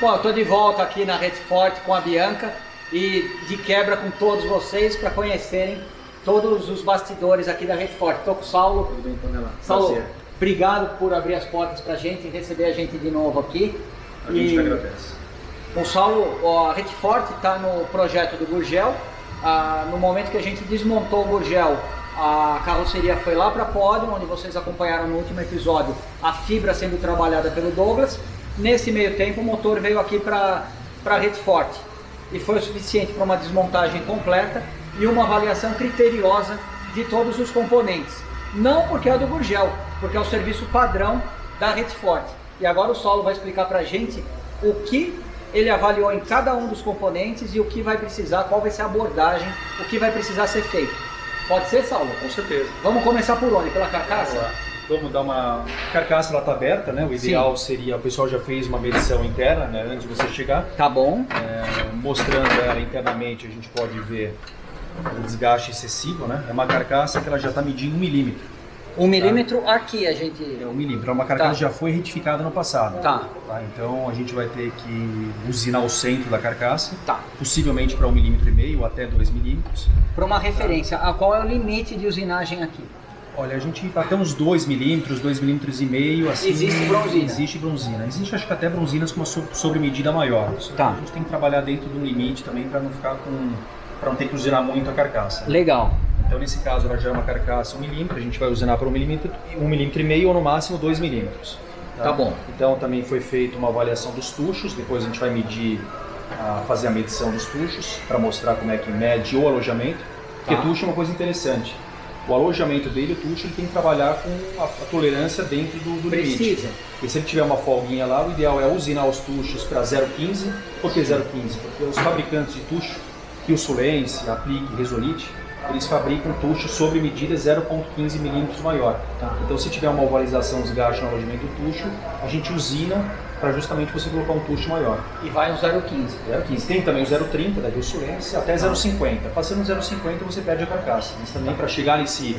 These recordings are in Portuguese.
Bom, eu estou de volta aqui na Rede Forte com a Bianca e de quebra com todos vocês para conhecerem todos os bastidores aqui da Rede Forte. Estou com o Saulo. Tudo bem, Tonela? Saulo, Prazer. obrigado por abrir as portas para a gente e receber a gente de novo aqui. A gente que agradece. O Saulo, a Rede Forte está no projeto do Gurgel. No momento que a gente desmontou o Gurgel, a carroceria foi lá para Pódio, onde vocês acompanharam no último episódio a fibra sendo trabalhada pelo Douglas. Nesse meio tempo o motor veio aqui para a Rede Forte e foi o suficiente para uma desmontagem completa e uma avaliação criteriosa de todos os componentes. Não porque é do Gurgel, porque é o serviço padrão da Rede Forte. E agora o Saulo vai explicar para a gente o que ele avaliou em cada um dos componentes e o que vai precisar, qual vai ser a abordagem, o que vai precisar ser feito. Pode ser, Saulo? Com certeza. Vamos começar por onde? Pela carcaça? Vamos dar uma... A carcaça, ela está aberta, né? O ideal seria, o pessoal já fez uma medição interna, né? Antes de você chegar. Tá bom. Mostrando ela internamente, a gente pode ver o desgaste excessivo, né? É uma carcaça que ela já está medindo 1 milímetro. 1 milímetro aqui a gente... É 1 milímetro, é uma carcaça que já foi retificada no passado. Tá. Então a gente vai ter que usinar o centro da carcaça, Tá. possivelmente para 1,5 milímetro ou até 2 milímetros. Para uma referência, qual é o limite de usinagem aqui? Olha, a gente até uns 2 milímetros, 2,5 milímetros, assim... Existe bronzina? Existe bronzina. Existe, acho que até bronzinas com uma sobremedida maior. Tá. A gente tem que trabalhar dentro de um limite também para não ficar com... para não ter que usinar muito a carcaça. Legal. Então, nesse caso, ela já é uma carcaça 1 milímetro, a gente vai usinar para 1,5 milímetro ou no máximo 2 milímetros. Tá bom. Então, também foi feita uma avaliação dos tuchos, depois a gente vai medir, fazer a medição dos tuchos, para mostrar como é que mede o alojamento. Porque tucho é uma coisa interessante. O alojamento dele, o tucho, ele tem que trabalhar com a tolerância dentro do limite. E se ele tiver uma folguinha lá, o ideal é usinar os tuchos para 0,15. Por que 0,15? Porque os fabricantes de tucho, Kiosulense, Aplique, Resolite, eles fabricam tucho sob medida 0,15 milímetros maior. Tá. Então, se tiver uma ovalização, desgaste no alojamento do tucho, a gente usina para justamente você colocar um tucho maior. E vai no 0,15. 0,15. Tem também o 0,30 da Kiosulense até 0,50. Passando 0,50 você perde a carcaça. Mas também para chegar nesse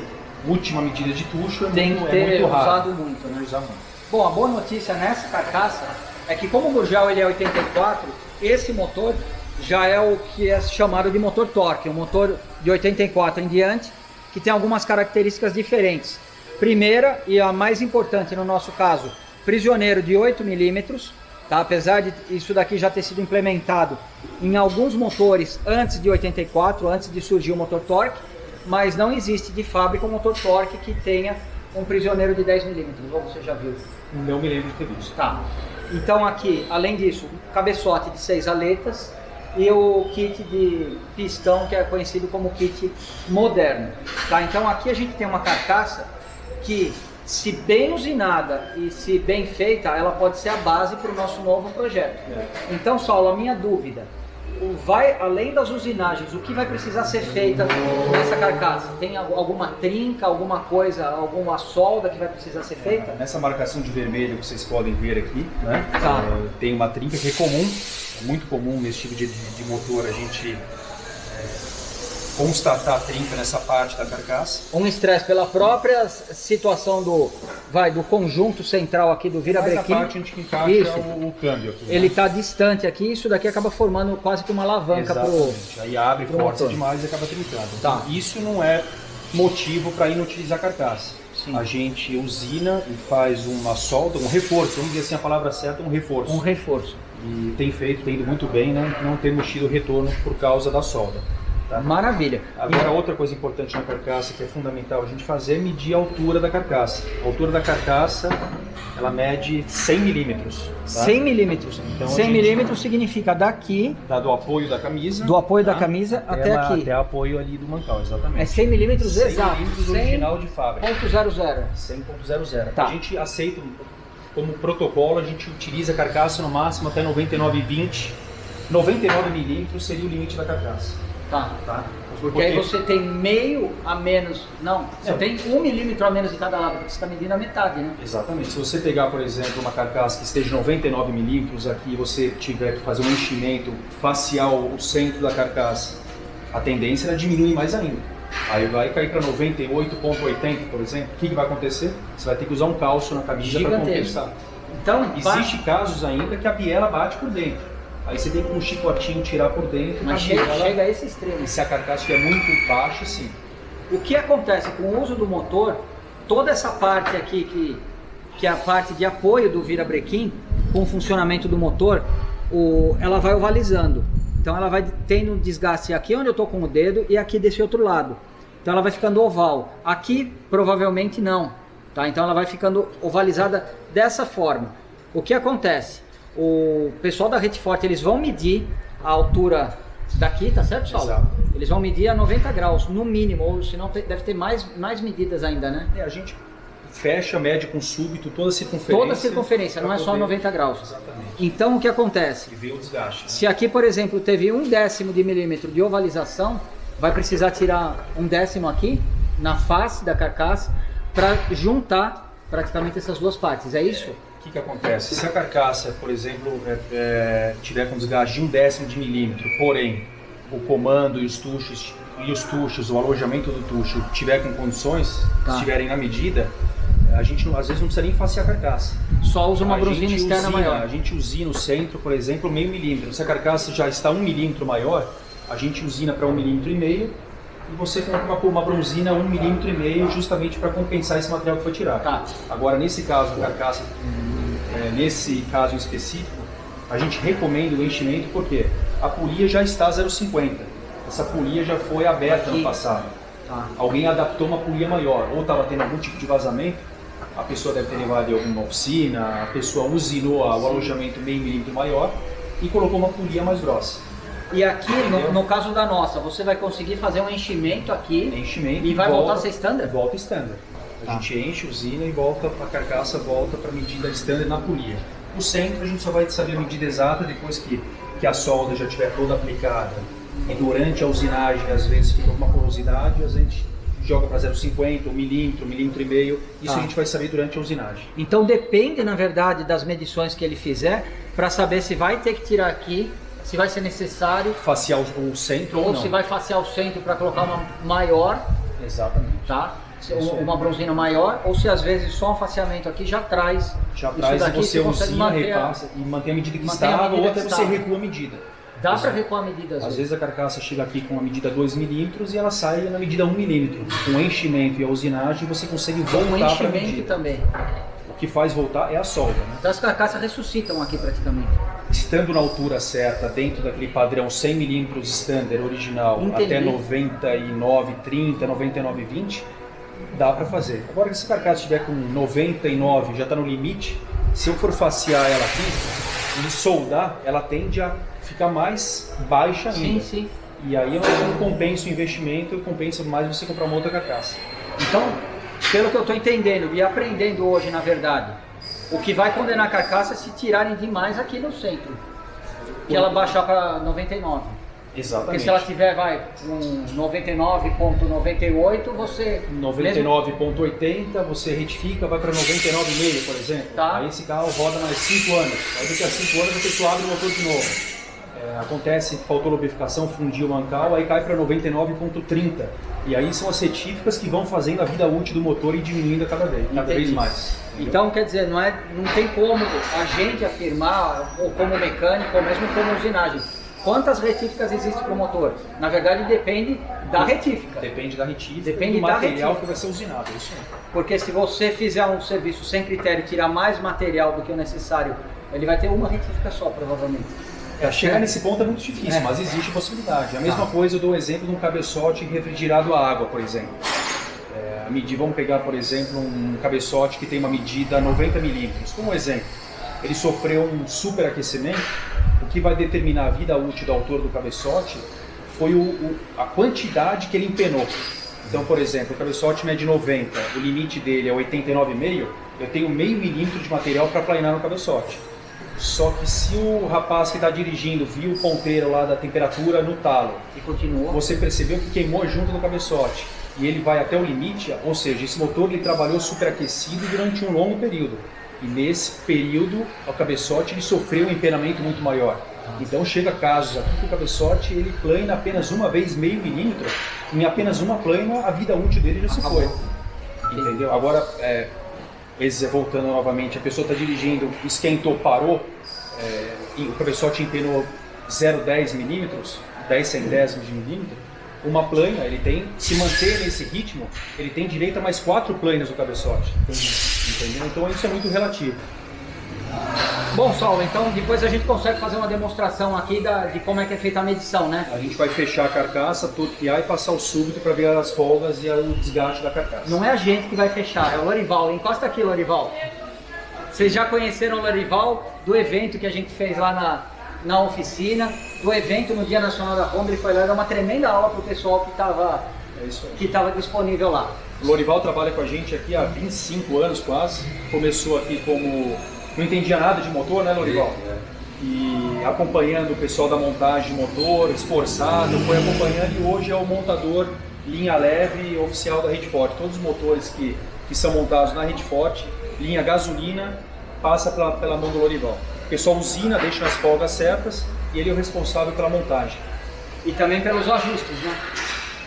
última medida de tucho Tem que ter muito raro. usado muito, né? Usar muito. Bom, a boa notícia nessa carcaça é que como o Gurgel ele é 84, esse motor já é o que é chamado de motor torque, um motor de 84 em diante, que tem algumas características diferentes. Primeira e a mais importante no nosso caso, prisioneiro de 8 milímetros, tá? Apesar de isso daqui já ter sido implementado em alguns motores antes de 84, antes de surgir o motor torque, mas não existe de fábrica um motor torque que tenha um prisioneiro de 10 milímetros, ou você já viu? Não me lembro de ter visto. Tá. Então aqui, além disso, cabeçote de 6 aletas e o kit de pistão, que é conhecido como kit moderno. Tá? Então aqui a gente tem uma carcaça que, se bem usinada e se bem feita, ela pode ser a base para o nosso novo projeto. Então, Saulo, a minha dúvida, além das usinagens, o que vai precisar ser feita nessa carcaça? Tem alguma trinca, alguma coisa, alguma solda que vai precisar ser feita? Nessa marcação de vermelho que vocês podem ver aqui, né? Tá. Tem uma trinca que é comum, é muito comum nesse tipo de motor a gente constatar a trinca nessa parte da carcaça. Um estresse pela própria situação do conjunto central aqui do virabrequim. Mas na parte onde encaixa o câmbio aqui. Ele está distante aqui, isso daqui acaba formando quase que uma alavanca para o... Aí abre força demais e acaba trincando. Tá. Então, isso não é motivo para inutilizar a carcaça. Sim. A gente usina e faz uma solda, um reforço, vamos dizer assim a palavra certa, um reforço. Um reforço. E tem ido muito bem, não temos tido retorno por causa da solda. Tá? Maravilha. Agora, outra coisa importante na carcaça que é fundamental a gente fazer é medir a altura da carcaça. A altura da carcaça, ela mede 100 milímetros. Tá? 100 milímetros. Então, 100 milímetros significa daqui... do apoio da camisa. Do apoio da camisa até aqui. Até o apoio ali do mancal, exatamente. É 100 milímetros 100 exato. milímetros original de fábrica. 1.00. 100.00. Tá. A gente aceita, como protocolo, a gente utiliza a carcaça no máximo até 99,20. 99 milímetros seria o limite da carcaça. Tá. Porque aí você tem meio a menos, você tem 1 milímetro a menos de cada lado, porque você está medindo a metade, né? Exatamente. Se você pegar, por exemplo, uma carcaça que esteja 99 milímetros aqui e você tiver que fazer um enchimento facial, o centro da carcaça, a tendência é diminuir mais ainda. Aí vai cair para 98,80, por exemplo. O que vai acontecer? Você vai ter que usar um calço na camisa para compensar. Então, existe casos ainda que a biela bate por dentro. Aí você tem que com um chicotinho tirar por dentro. Mas chega a esse extremo. E se a carcaça estiver muito baixa, sim. O que acontece com o uso do motor, toda essa parte aqui, que é a parte de apoio do virabrequim, com o funcionamento do motor, ela vai ovalizando. Então ela vai tendo um desgaste aqui onde eu estou com o dedo e aqui desse outro lado. Então ela vai ficando oval. Aqui provavelmente não. Tá? Então ela vai ficando ovalizada dessa forma. O que acontece? O pessoal da Retfort, eles vão medir a altura daqui, tá certo, Saulo? Exato. Eles vão medir a 90 graus, no mínimo, ou senão deve ter mais medidas ainda, né? A gente fecha, mede com súbito toda a circunferência. Toda a circunferência, não é só 90 graus. Exatamente. Então o que acontece? E vê o desgaste. Se aqui, por exemplo, teve 1/10 de milímetro de ovalização, vai precisar tirar 1/10 aqui, na face da carcaça, para juntar praticamente essas duas partes, é isso? O que acontece? Se a carcaça, por exemplo, tiver com desgaste de 1/10 de milímetro, porém o comando e os tuchos, o alojamento do tucho tiver com condições, estiverem na medida, a gente às vezes não precisa nem facear a carcaça. Só usa uma brusina externa maior. A gente usina no centro, por exemplo, meio milímetro. Se a carcaça já está 1 milímetro maior, a gente usina para 1,5 milímetro e você coloca uma brusina 1,5 milímetro justamente para compensar esse material que foi tirado. Tá. Agora, nesse caso, a carcaça, nesse caso em específico, a gente recomenda o enchimento porque a polia já está 0,50. Essa polia já foi aberta no passado. Tá. Alguém adaptou uma polia maior, ou estava tendo algum tipo de vazamento, a pessoa deve ter levado em alguma oficina, a pessoa usinou o alojamento meio milímetro maior e colocou uma polia mais grossa. E aqui, no caso da nossa, você vai conseguir fazer um enchimento aqui e vai voltar a ser standard? Volta standard. A gente enche, usina e volta, a carcaça volta para a medida standard na polia. O centro a gente só vai saber a medida exata depois que a solda já estiver toda aplicada. E durante a usinagem, às vezes fica uma porosidade, a gente joga para 0,50, 1 milímetro, 1,5 milímetro. Isso a gente vai saber durante a usinagem. Então depende, na verdade, das medições que ele fizer, para saber se vai ter que tirar aqui, se vai ser necessário facear o centro ou não. Ou se vai facear o centro para colocar uma maior. Exatamente. Tá? Uma brusina maior, ou se às vezes só um faceamento aqui já traz. Já traz e você usina, repassa e mantém a medida que estava, ou até você recua a medida. Dá para recuar a medida às vezes a carcaça chega aqui com a medida 2 milímetros e ela sai na medida 1 milímetro. Com o enchimento e a usinagem você consegue voltar para a medida. Também. O que faz voltar é a solda. Né? Então as carcaças ressuscitam aqui praticamente. Estando na altura certa, dentro daquele padrão 100 milímetros standard original, até 99, 30, 99, 20, dá para fazer. Agora, se a carcaça estiver com 99, já está no limite, se eu for facear ela aqui e soldar, ela tende a ficar mais baixa ainda. Sim. E aí eu não compenso o investimento, compensa mais você comprar uma outra carcaça. Então, pelo que eu estou entendendo e aprendendo hoje, na verdade, o que vai condenar a carcaça é se tirarem demais aqui no centro. Que ela baixar para 99. Exatamente. Porque se ela tiver, com 99,98, você... 99,80, você retifica, vai para 99,5, por exemplo. Tá. Aí esse carro roda mais 5 anos. Aí daqui a 5 anos a pessoa abre o motor de novo. Acontece, faltou lubrificação, fundiu o mancal, aí cai para 99,30. E aí são as retíficas que vão fazendo a vida útil do motor e diminuindo cada vez mais. Então, quer dizer, não tem como a gente afirmar, ou como mecânico, ou mesmo como usinagem, quantas retíficas existem para o motor. Na verdade, depende da retífica. Depende da retífica, depende do material que vai ser usinado. Isso é. Porque se você fizer um serviço sem critério e tirar mais material do que o necessário, ele vai ter uma retífica só, provavelmente. Chegar nesse ponto é muito difícil, mas existe possibilidade. A mesma coisa, eu dou um exemplo de um cabeçote refrigerado a água, por exemplo. Vamos pegar, por exemplo, um cabeçote que tem uma medida 90 milímetros. Como exemplo, ele sofreu um superaquecimento. O que vai determinar a vida útil do autor do cabeçote foi a quantidade que ele empenou. Então, por exemplo, o cabeçote mede 90, o limite dele é 89,5, eu tenho meio milímetro de material para planar no cabeçote. Só que se o rapaz que está dirigindo viu o ponteiro lá da temperatura no talo e continuou, você percebeu que queimou junto do cabeçote e ele vai até o limite, ou seja, esse motor ele trabalhou superaquecido durante um longo período. E nesse período, o cabeçote ele sofreu um empenamento muito maior. Então chega casos aqui que o cabeçote ele plana apenas uma vez meio milímetro, em apenas uma plana a vida útil dele já se foi. Entendeu? Agora, voltando novamente, a pessoa está dirigindo, esquentou, parou, o cabeçote empenou 0,10 milímetros, 10 centésimos de milímetro, uma plana, ele tem, se manter nesse ritmo, ele tem direito a mais 4 planas no cabeçote. Entendeu? Então isso é muito relativo. Bom, Saulo, então depois a gente consegue fazer uma demonstração aqui de como é que é feita a medição, né? A gente vai fechar a carcaça, torquear e passar o súbito para ver as folgas e o desgaste da carcaça. Não é a gente que vai fechar, é o Lorival. Encosta aqui, Lorival. Vocês já conheceram o Lorival do evento que a gente fez lá na oficina, do evento no Dia Nacional da Kombi. Ele foi lá dar uma tremenda aula para o pessoal que estava disponível lá. O Lorival trabalha com a gente aqui há 25 anos quase. Começou aqui como... não entendia nada de motor, né, Lorival? E acompanhando o pessoal da montagem de motor, esforçado, foi acompanhando e hoje é o montador linha leve oficial da Rede Forte. Todos os motores que são montados na Rede Forte, linha gasolina, passa pela mão do Lorival. O pessoal usina, deixa as folgas certas e ele é o responsável pela montagem. E também pelos ajustes, né?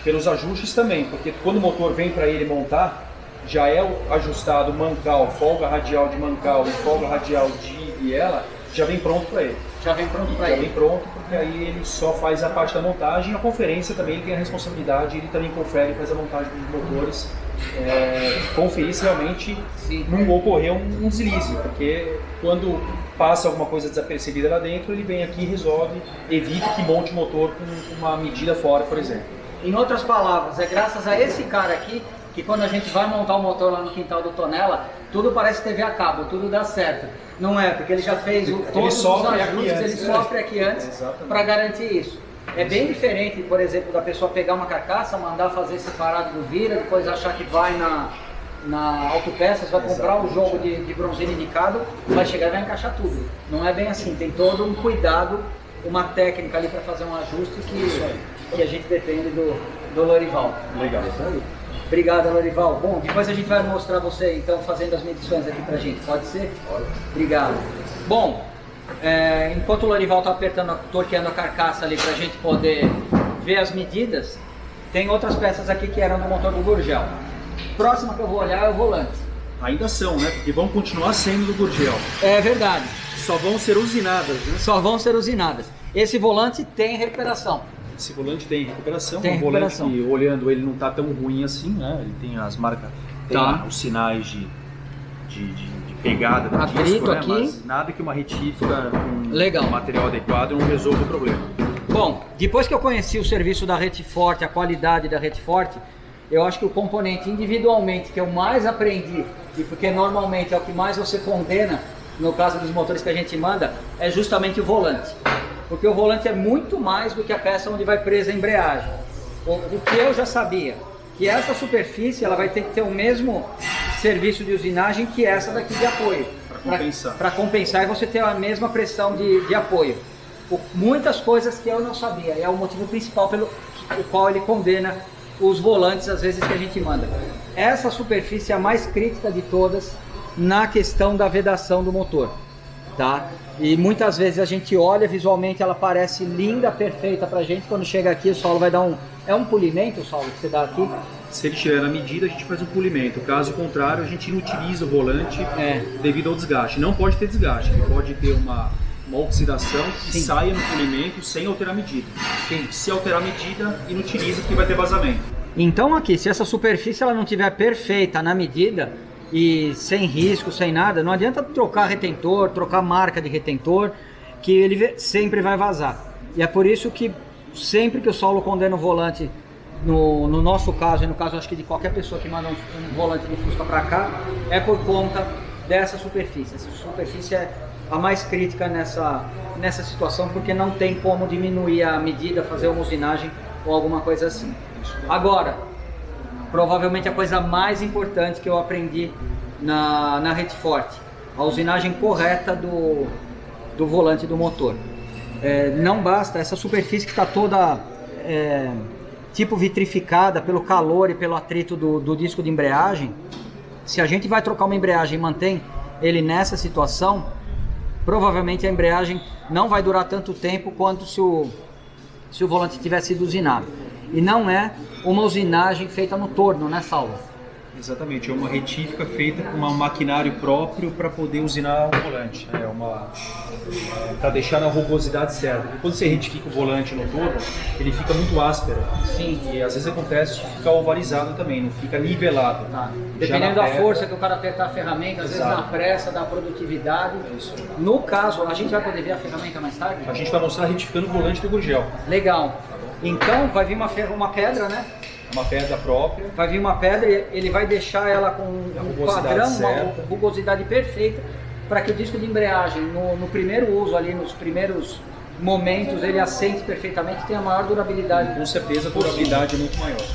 Pelos ajustes também, porque quando o motor vem para ele montar, já é ajustado mancal, folga radial de mancal e folga radial de biela, já vem pronto para ele. Já vem pronto para ele? Já vem pronto, porque aí ele só faz a parte da montagem e a conferência também ele tem a responsabilidade, ele também confere, faz a montagem dos motores, conferir se realmente não ocorreu um deslize, porque quando passa alguma coisa desapercebida lá dentro, ele vem aqui e resolve, evita que monte o motor com uma medida fora, por exemplo. Em outras palavras, é graças a esse cara aqui que quando a gente vai montar o motor lá no quintal do Tonela, tudo parece TV a cabo, tudo dá certo. Não é, porque ele já fez todos os ajustes, ele sofre aqui antes para garantir isso. É bem diferente, por exemplo, da pessoa pegar uma carcaça, mandar fazer separado do vira, depois achar que vai na autopeças, vai comprar o jogo de bronzina indicado, vai chegar e vai encaixar tudo. Não é bem assim, tem todo um cuidado, uma técnica ali para fazer um ajuste que a gente depende do Lorival. Legal. Obrigado, Lorival. Bom, depois a gente vai mostrar você então fazendo as medições aqui pra gente, pode ser? Pode. Obrigado. Bom, enquanto o Lorival está torqueando a carcaça ali pra gente poder ver as medidas, tem outras peças aqui que eram do motor do Gurgel. Próxima que eu vou olhar é o volante. Ainda são, né? Porque vão continuar sendo do Gurgel. É verdade. Só vão ser usinadas, né? Só vão ser usinadas. Esse volante tem recuperação. Esse volante tem recuperação, tem recuperação. Volante que, olhando ele não está tão ruim assim, né? Ele tem as marcas, tem os sinais de pegada do disco, né? Aqui. Mas nada que uma retífica com material adequado não resolva o problema. Bom, depois que eu conheci o serviço da Rede Forte, a qualidade da Rede Forte, eu acho que o componente individualmente que eu mais aprendi, e porque normalmente é o que mais você condena, no caso dos motores que a gente manda, é justamente o volante. Porque o volante é muito mais do que a peça onde vai presa a embreagem. O que eu já sabia, que essa superfície ela vai ter que ter o mesmo serviço de usinagem que essa daqui de apoio. Para compensar e você ter a mesma pressão de apoio. Muitas coisas que eu não sabia, e é o motivo principal pelo qual ele condena os volantes às vezes que a gente manda. Essa superfície é a mais crítica de todas na questão da vedação do motor. Tá? E muitas vezes a gente olha visualmente, ela parece linda, perfeita pra gente, quando chega aqui o Saulo vai dar um polimento, Saulo, que você dá aqui? Se ele estiver na medida, a gente faz um polimento, caso contrário a gente inutiliza o volante devido ao desgaste. Não pode ter desgaste, pode ter uma oxidação que saia no polimento sem alterar a medida. Se alterar a medida, inutiliza porque vai ter vazamento. Então aqui, se essa superfície ela não estiver perfeita na medida, e sem risco, sem nada, não adianta trocar retentor, trocar marca de retentor, que ele sempre vai vazar. E é por isso que sempre que o Saulo condena o volante, no nosso caso e no caso acho que de qualquer pessoa que manda um volante de Fusca para cá, é por conta dessa superfície. Essa superfície é a mais crítica nessa situação, porque não tem como diminuir a medida, fazer uma usinagem ou alguma coisa assim. Agora, provavelmente a coisa mais importante que eu aprendi na Rede Forte, a usinagem correta do volante do motor. Não basta essa superfície que está toda tipo vitrificada pelo calor e pelo atrito do disco de embreagem. Se a gente vai trocar uma embreagem e mantém ele nessa situação, provavelmente a embreagem não vai durar tanto tempo quanto se o volante tivesse sido usinado. E não é uma usinagem feita no torno, né, Saulo? Exatamente, é uma retífica feita com um maquinário próprio para poder usinar o volante. É para deixar na rugosidade certa. Porque quando você retifica o volante no todo, ele fica muito áspero. Sim. E às vezes acontece de ficar ovarizado também, não fica nivelado. Tá. Dependendo da força que o cara apertar a ferramenta, às vezes na pressa, da produtividade. Isso. No caso, a gente vai poder ver a ferramenta mais tarde? A gente vai mostrar retificando o volante do Gurgel. Legal. Então vai vir uma pedra, né? Uma pedra própria. Vai vir uma pedra e ele vai deixar ela com um padrão, uma rugosidade perfeita, para que o disco de embreagem, no primeiro uso ali, nos primeiros momentos, ele assente perfeitamente e tenha maior durabilidade. Com certeza a durabilidade é muito maior.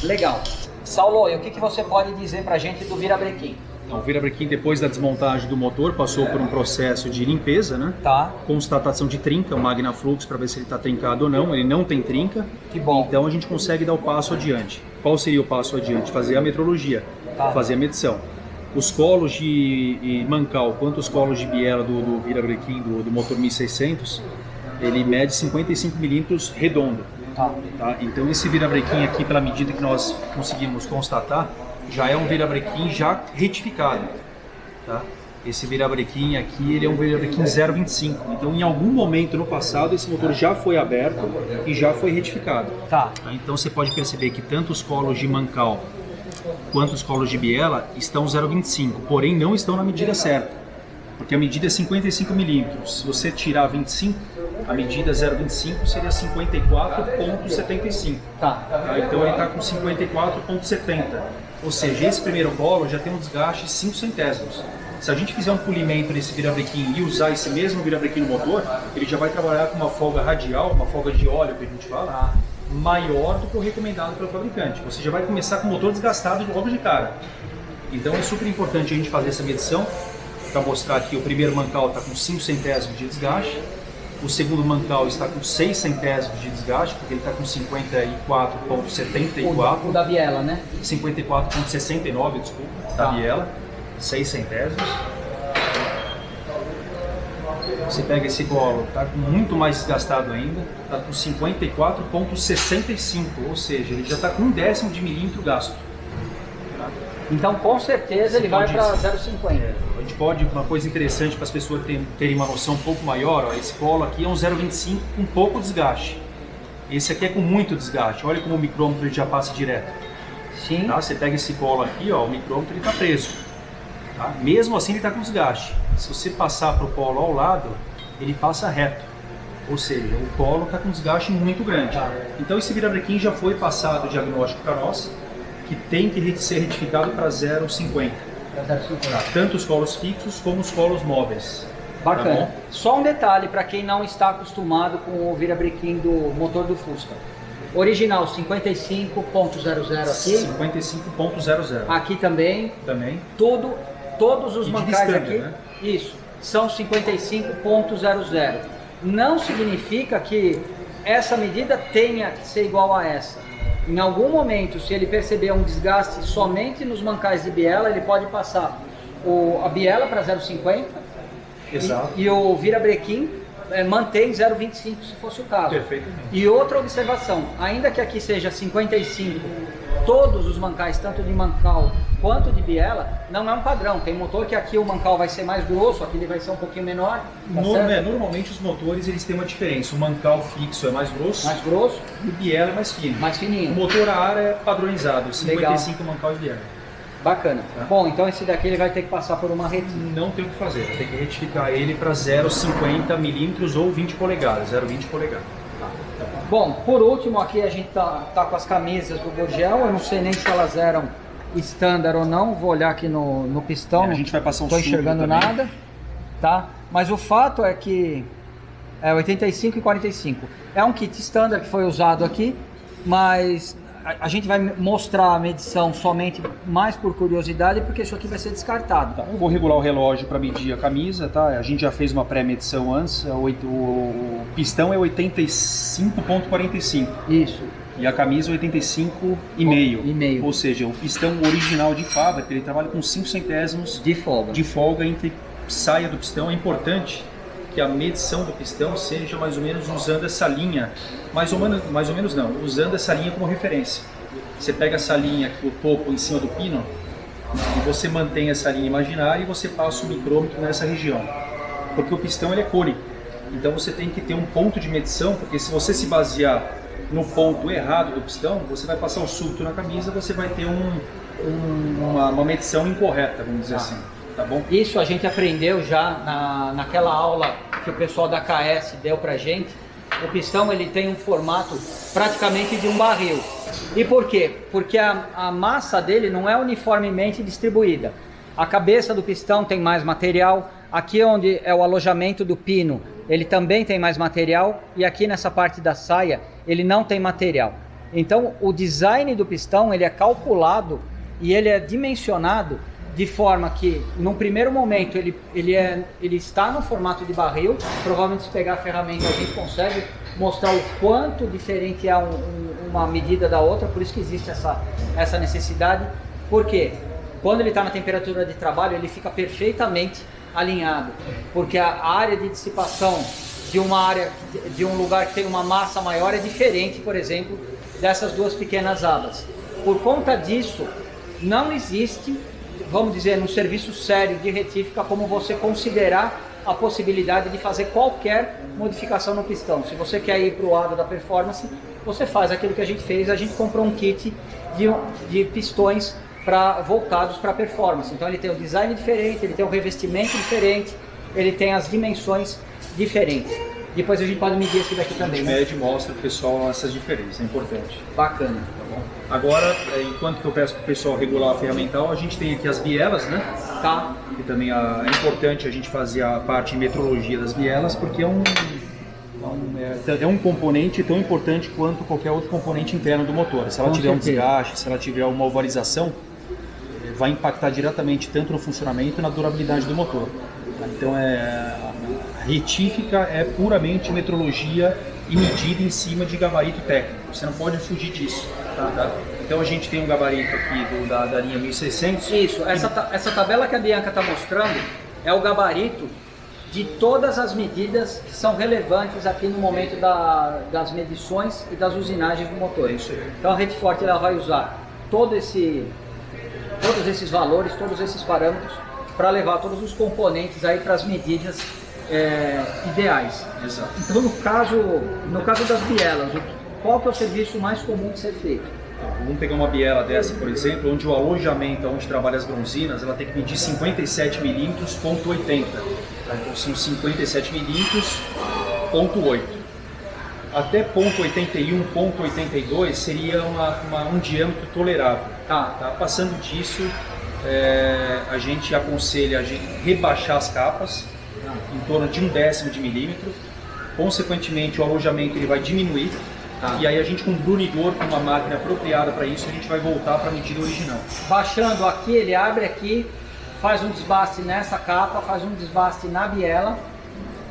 Legal. Saulo, e o que você pode dizer pra gente do virabrequim? O virabrequim, depois da desmontagem do motor, passou por um processo de limpeza, né? Tá. Constatação de trinca, o Magnaflux, para ver se ele está trincado ou não. Ele não tem trinca. Que bom. Então a gente consegue dar o passo adiante. Qual seria o passo adiante? Fazer a metrologia, fazer a medição. Os colos de mancal, quanto os colos de biela do virabrequim do motor 1600, ele mede 55 milímetros redondo. Tá? Então esse virabrequim aqui, pela medida que nós conseguimos constatar, já é um virabrequim já retificado. Tá? Esse virabrequim aqui, ele é um virabrequim 0,25. Então, em algum momento no passado, esse motor já foi aberto e já foi retificado. Tá. Então, você pode perceber que tanto os colos de mancal quanto os colos de biela estão 0,25, porém não estão na medida certa. Porque a medida é 55 milímetros. Se você tirar 25, a medida 0,25 seria 54,75. Tá. Então, ele está com 54,70. Ou seja, esse primeiro colo já tem um desgaste de 5 centésimos. Se a gente fizer um polimento nesse virabrequim e usar esse mesmo virabrequim no motor, ele já vai trabalhar com uma folga radial, uma folga de óleo que a gente fala, maior do que o recomendado pelo fabricante. Você já vai começar com o motor desgastado logo de cara. Então é super importante a gente fazer essa medição para mostrar que o primeiro mancal está com 5 centésimos de desgaste, o segundo mancal está com 6 centésimos de desgaste, porque ele está com 54,74. O da biela, né? 54,69, desculpa, da biela, 6 centésimos. Você pega esse colo, está muito mais desgastado ainda, está com 54,65, ou seja, ele já está com 1/10 de milímetro gasto. Então, com certeza, ele vai para 0,50. A gente pode, uma coisa interessante para as pessoas terem uma noção um pouco maior, ó, esse colo aqui é um 0,25 com pouco desgaste. Esse aqui é com muito desgaste. Olha como o micrômetro ele já passa direto. Sim. Tá? Você pega esse colo aqui, ó, o micrômetro está preso. Tá? Mesmo assim ele está com desgaste. Se você passar para o colo ao lado, ele passa reto. Ou seja, o colo está com desgaste muito grande. Então esse virabrequim já foi passado o diagnóstico para nós, que tem que ser retificado para 0,50. Tanto os colos fixos como os colos móveis. Bacana. Tá bom? Só um detalhe para quem não está acostumado com o virabrequim do motor do Fusca. Original 55.00 aqui. 55.00. Aqui também. Também. Todos os mancais aqui. Né? Isso. São 55.00. Não significa que essa medida tenha que ser igual a essa. Em algum momento, se ele perceber um desgaste somente nos mancais de biela, ele pode passar a biela para 0,50 e o virabrequim mantém 0,25 se fosse o caso. Perfeitamente. E outra observação, ainda que aqui seja 55, todos os mancais, tanto de mancal quanto de biela, não é um padrão. Tem motor que aqui o mancal vai ser mais grosso, aqui ele vai ser um pouquinho menor. Normalmente os motores eles têm uma diferença. O mancal fixo é mais grosso. Mais grosso. E o biela é mais fino. Mais fininho. O motor a ar é padronizado, 55 mancal e biela. Bacana. Tá? Bom, então esse daqui ele vai ter que passar por uma retífica. Não tem o que fazer, vai ter que retificar ele para 0,50 milímetros ou 20 polegadas, 0,20 polegadas. Bom, por último aqui a gente tá com as camisas do Gurgel, eu não sei nem se elas eram standard ou não, vou olhar aqui no pistão, a gente vai passar um não estou enxergando também. nada, tá? Mas o fato é que é 85 e 45, é um kit standard que foi usado aqui, mas a gente vai mostrar a medição somente mais por curiosidade, porque isso aqui vai ser descartado. Tá, eu vou regular o relógio para medir a camisa, tá? A gente já fez uma pré-medição antes, o pistão é 85,45. Isso. E a camisa 85,5. Ou seja, o pistão original de fábrica, ele trabalha com 5 centésimos de folga entre saia do pistão. É importante que a medição do pistão seja mais ou menos usando essa linha, mais ou menos não, usando essa linha como referência. Você pega essa linha aqui, o topo em cima do pino, e você mantém essa linha imaginária e você passa o micrômetro nessa região. Porque o pistão ele é cônico, então você tem que ter um ponto de medição, porque se você se basear no ponto errado do pistão, você vai passar o súbito na camisa, você vai ter uma medição incorreta, vamos dizer assim. Tá bom? Isso a gente aprendeu já naquela aula que o pessoal da KS deu pra gente. O pistão ele tem um formato praticamente de um barril. E por quê? Porque a massa dele não é uniformemente distribuída. A cabeça do pistão tem mais material, aqui onde é o alojamento do pino, ele também tem mais material, e aqui nessa parte da saia ele não tem material. Então o design do pistão ele é calculado e ele é dimensionado de forma que, num primeiro momento, ele está no formato de barril. Provavelmente, se pegar a ferramenta, a gente consegue mostrar o quanto diferente é uma medida da outra, por isso que existe essa necessidade. Por quê? Quando ele está na temperatura de trabalho, ele fica perfeitamente alinhado, porque a área de dissipação de um lugar que tem uma massa maior é diferente, por exemplo, dessas duas pequenas abas. Por conta disso, não existe, vamos dizer, num serviço sério de retífica, como você considerar a possibilidade de fazer qualquer modificação no pistão. Se você quer ir para o lado da performance, você faz aquilo que a gente fez. A gente comprou um kit de pistões voltados para performance. Então ele tem um design diferente, ele tem um revestimento diferente, ele tem as dimensões diferentes. Depois a gente pode medir esse daqui também. A gente mede e mostra o pessoal essas diferenças, é importante. Bacana. Tá bom. Agora, enquanto que eu peço para o pessoal regular a ferramental, a gente tem aqui as bielas, né? Tá. E também é importante a gente fazer a parte de metrologia das bielas, porque é um componente tão importante quanto qualquer outro componente interno do motor. Se ela tiver um desgaste, se ela tiver uma ovarização, vai impactar diretamente tanto no funcionamento e na durabilidade do motor. Então a retífica é puramente metrologia e medida em cima de gabarito técnico. Você não pode fugir disso. Tá? Então a gente tem um gabarito aqui da linha 1600. Isso, essa tabela que a Bianca está mostrando é o gabarito de todas as medidas que são relevantes aqui no momento das medições e das usinagens do motor. Isso aí. Então a Retfort ela vai usar todos esses valores, todos esses parâmetros, para levar todos os componentes aí para as medidas ideais. Exato. Então no caso das bielas, qual que é o serviço mais comum de ser feito? Vamos pegar uma biela dessa, por exemplo, onde o alojamento, onde trabalha as bronzinas, ela tem que medir 57 milímetros, ponto 80. Então são 57 milímetros, ponto 8. Até ponto 81, ponto 82 seria um diâmetro tolerável. Tá? Passando disso, a gente aconselha a gente rebaixar as capas em torno de 1/10 de milímetro. Consequentemente, o alojamento ele vai diminuir. E aí a gente, com um brunidor, com uma máquina apropriada para isso, a gente vai voltar para a medida original. Baixando aqui, ele abre aqui, faz um desbaste nessa capa, faz um desbaste na biela,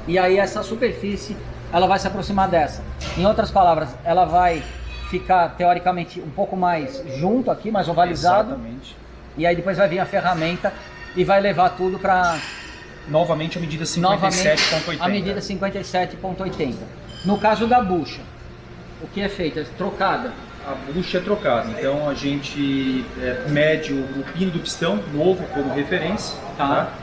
e aí essa superfície ela vai se aproximar dessa. Em outras palavras, ela vai ficar teoricamente um pouco mais junto aqui, mais ovalizado. Exatamente. E aí depois vai vir a ferramenta e vai levar tudo para... Novamente a medida 57.80. A medida 57.80. No caso da bucha, o que é feito? É trocada? A bucha é trocada, então a gente mede o pino do pistão novo como referência, tá?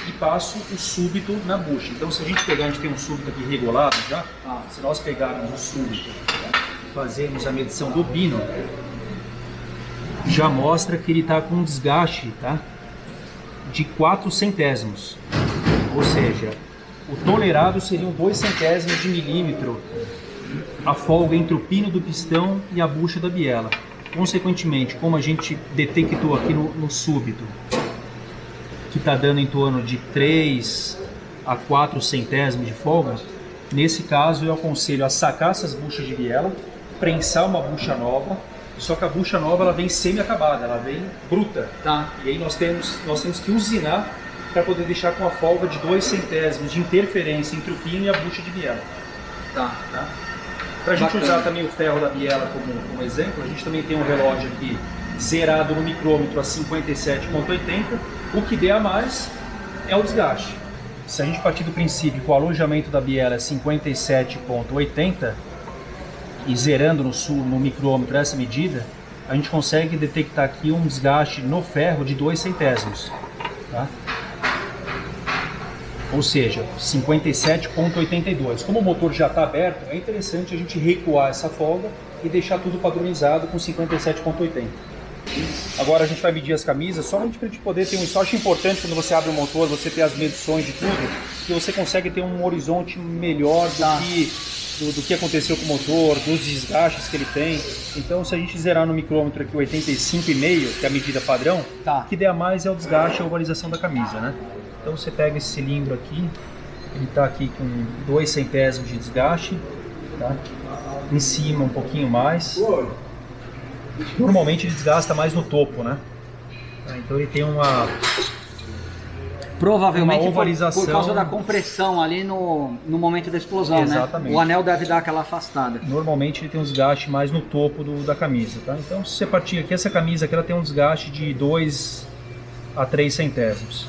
E passa o súbito na bucha. Então se a gente tem um súbito aqui regulado já, se nós pegarmos o súbito e fazermos a medição do pino, já mostra que ele está com um desgaste, tá? De 4 centésimos, ou seja, o tolerado seriam 2 centésimos de milímetro a folga entre o pino do pistão e a bucha da biela. Consequentemente, como a gente detectou aqui no súbito, que está dando em torno de 3 a 4 centésimos de folga, nesse caso eu aconselho a sacar essas buchas de biela, prensar uma bucha nova, só que a bucha nova ela vem semi-acabada, ela vem bruta. E aí nós temos que usinar para poder deixar com a folga de 2 centésimos de interferência entre o pino e a bucha de biela. Para a gente usar também o ferro da biela como exemplo, a gente também tem um relógio aqui zerado no micrômetro a 57.80. O que der a mais é o desgaste. Se a gente partir do princípio que o alojamento da biela é 57.80 e zerando no micrômetro essa medida, a gente consegue detectar aqui um desgaste no ferro de 2 centésimos. Tá? Ou seja, 57,82. Como o motor já está aberto, é interessante a gente recuar essa folga e deixar tudo padronizado com 57,80. Agora a gente vai medir as camisas, somente para a gente poder ter um... Isso eu acho importante quando você abre o motor, você ter as medições de tudo, que você consegue ter um horizonte melhor do que aconteceu com o motor, dos desgastes que ele tem. Então, se a gente zerar no micrômetro aqui 85,5, que é a medida padrão, o que der a mais é o desgaste e a ovalização da camisa, né? Então você pega esse cilindro aqui, ele está aqui com 2 centésimos de desgaste, tá? Em cima um pouquinho mais. Normalmente ele desgasta mais no topo, né? Então ele tem uma... Provavelmente ovalização... por causa da compressão ali no momento da explosão, exatamente, né? O anel deve dar aquela afastada. Normalmente ele tem um desgaste mais no topo da camisa, tá? Então se você partir aqui, essa camisa aqui ela tem um desgaste de 2 a 3 centésimos.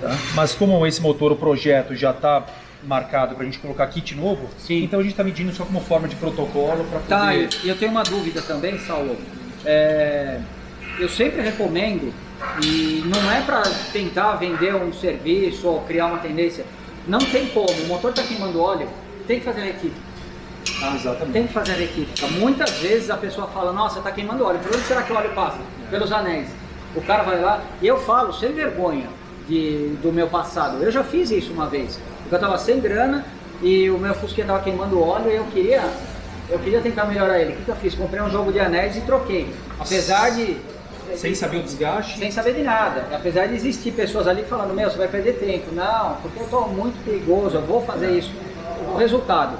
Tá? Mas como esse motor, o projeto já está marcado para a gente colocar kit novo, então a gente está medindo só como forma de protocolo para poder... Tá, e eu tenho uma dúvida também, Saulo. Eu sempre recomendo, e não é para tentar vender um serviço ou criar uma tendência, não tem como, o motor está queimando óleo, tem que fazer a retífica. Ah, exatamente. Tem que fazer a retífica. Muitas vezes a pessoa fala, nossa, está queimando óleo, por onde será que o óleo passa? Pelos anéis. O cara vai lá, e eu falo, sem vergonha do meu passado, eu já fiz isso uma vez, porque eu estava sem grana e o meu Fusquinha estava queimando óleo e eu queria tentar melhorar ele. O que eu fiz? Comprei um jogo de anéis e troquei. Apesar de... Sem saber o desgaste? Sem saber de nada. Apesar de existir pessoas ali falando, meu, você vai perder tempo. Não, porque eu estou muito perigoso, eu vou fazer isso. O resultado,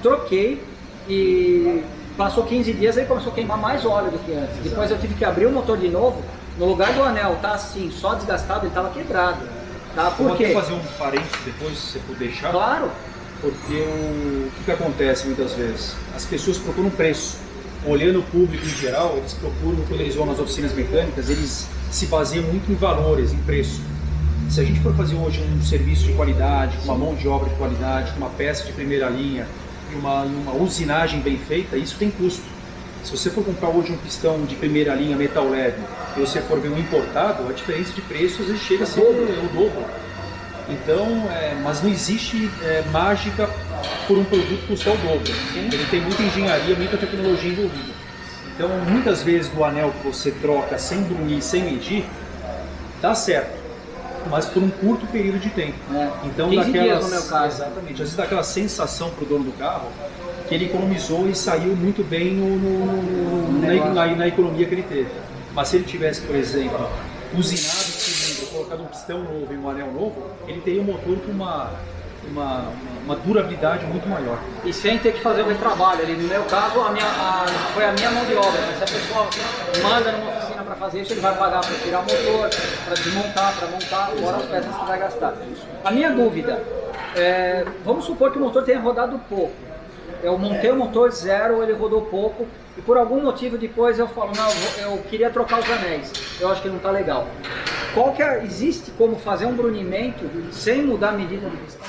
troquei e passou 15 dias, ele começou a queimar mais óleo do que antes. Exato. Depois eu tive que abrir o motor de novo. No lugar do anel tá assim, só desgastado, ele estava quebrado. Tá? Por quê? Vou fazer um parênteses depois, se você puder deixar. Claro. Porque o que acontece muitas vezes? As pessoas procuram preço. Olhando o público em geral, eles procuram, quando eles vão nas oficinas mecânicas, eles se baseiam muito em valores, em preço. Se a gente for fazer hoje um serviço de qualidade, com uma mão de obra de qualidade, com uma peça de primeira linha e uma usinagem bem feita, isso tem custo. Se você for comprar hoje um pistão de primeira linha metal leve e você for ver um importado, a diferença de preço às vezes chega a ser o dobro. Então, mas não existe mágica por um produto custar o dobro. Ele tem muita engenharia, muita tecnologia envolvida. Então, muitas vezes do anel que você troca sem brunir, sem medir, dá certo, mas por um curto período de tempo. Então, 15 dias no meu caso. Exatamente. Às vezes dá aquela sensação para o dono do carro que ele economizou e saiu muito bem na economia que ele teve. Mas se ele tivesse, por exemplo, usinado o cilindro, colocado um pistão novo e um anel novo, ele teria um motor com uma durabilidade muito maior. E sem ter que fazer o retrabalho ali. No meu caso, foi a minha mão de obra. Mas se a pessoa manda numa oficina para fazer isso, ele vai pagar para tirar o motor, para desmontar, para montar, fora as peças que vai gastar. A minha dúvida vamos supor que o motor tenha rodado pouco. Eu montei o motor zero, ele rodou pouco e por algum motivo depois eu falo, não, eu queria trocar os anéis, eu acho que não está legal. Existe como fazer um brunimento sem mudar a medida do pistão?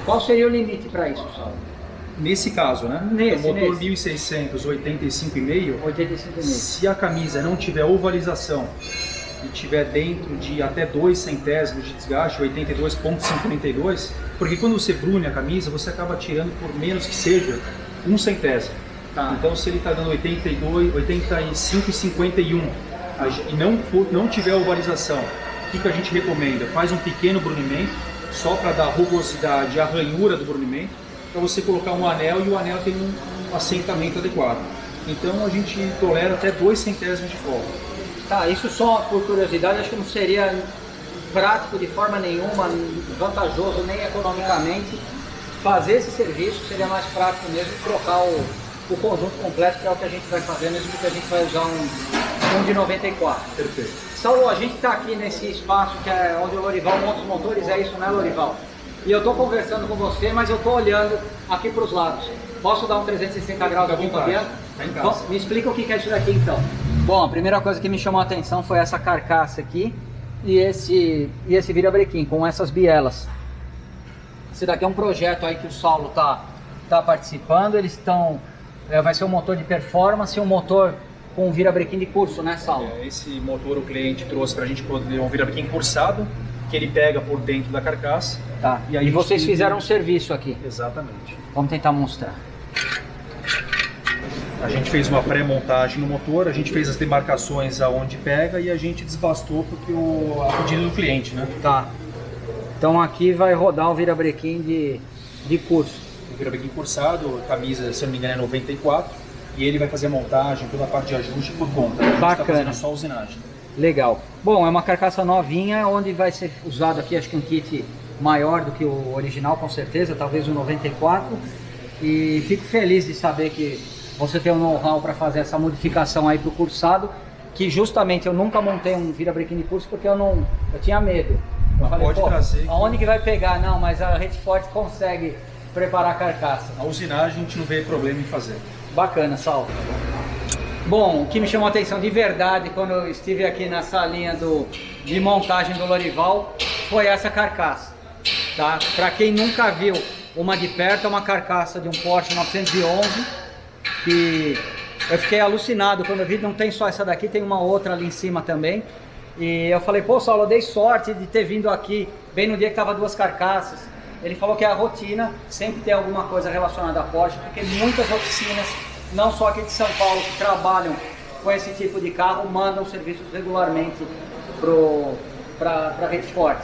Qual seria o limite para isso, Saulo? Nesse caso, né? O motor 1600, 85,5, se a camisa não tiver ovalização e tiver dentro de até 2 centésimos de desgaste, 82,52, porque quando você brune a camisa, você acaba tirando por menos que seja 1 centésimo. Então se ele está dando 85,51 e não tiver ovalização, o que a gente recomenda? Faz um pequeno brunimento, só para dar rugosidade, a ranhura do brunimento, para você colocar um anel e o anel tem um assentamento adequado. Então a gente tolera até 2 centésimos de folga. Tá, isso só por curiosidade, acho que não seria prático de forma nenhuma, vantajoso nem economicamente. Fazer esse serviço seria mais prático mesmo trocar o conjunto completo, que é o que a gente vai fazer, mesmo que a gente vai usar um de 94. Perfeito. Saulo, a gente está aqui nesse espaço que é onde o Lorival monta os motores, é isso, né, Lorival? E eu estou conversando com você, mas eu estou olhando aqui para os lados. Posso dar um 360 graus aqui para dentro? Bom, me explica o que é isso daqui então. Bom, a primeira coisa que me chamou a atenção foi essa carcaça aqui e esse virabrequim com essas bielas. Esse daqui é um projeto aí que o Saulo tá participando. Eles estão... vai ser um motor de performance, um motor com um virabrequim de curso, né, Saulo? Esse motor o cliente trouxe para a gente poder um virabrequim cursado, que ele pega por dentro da carcaça. Tá. E aí vocês fizeram um serviço aqui. Exatamente. Vamos tentar mostrar. A gente fez uma pré-montagem no motor, a gente fez as demarcações aonde pega e a gente desbastou porque a pedido do cliente, né? Tá. Então aqui vai rodar o virabrequim de curso. O virabrequim cursado, camisa, se eu não me engano, é 94. E ele vai fazer a montagem, toda a parte de ajuste por conta. A gente Bacana. tá fazendo só a usinagem. Legal. Bom, é uma carcaça novinha, onde vai ser usado aqui, acho que um kit maior do que o original, com certeza, talvez o 94. E fico feliz de saber que você tem um know-how para fazer essa modificação aí para o cursado, que justamente eu nunca montei um virabrequim de curso porque eu tinha medo. Eu falei, pode trazer. Aonde que vai pegar? Não, mas a Retfort consegue preparar a carcaça. A usinagem a gente não vê problema em fazer. Bacana, Saulo. Bom, o que me chamou a atenção de verdade quando eu estive aqui na salinha de montagem do Lorival foi essa carcaça. Tá? Para quem nunca viu uma de perto, é uma carcaça de um Porsche 911 que eu fiquei alucinado quando eu vi. Não tem só essa daqui, tem uma outra ali em cima também. E eu falei, pô, Saulo, eu dei sorte de ter vindo aqui bem no dia que tava duas carcaças. Ele falou que é a rotina, sempre tem alguma coisa relacionada a Porsche, porque muitas oficinas, não só aqui de São Paulo, que trabalham com esse tipo de carro, mandam serviços regularmente para a Retfort.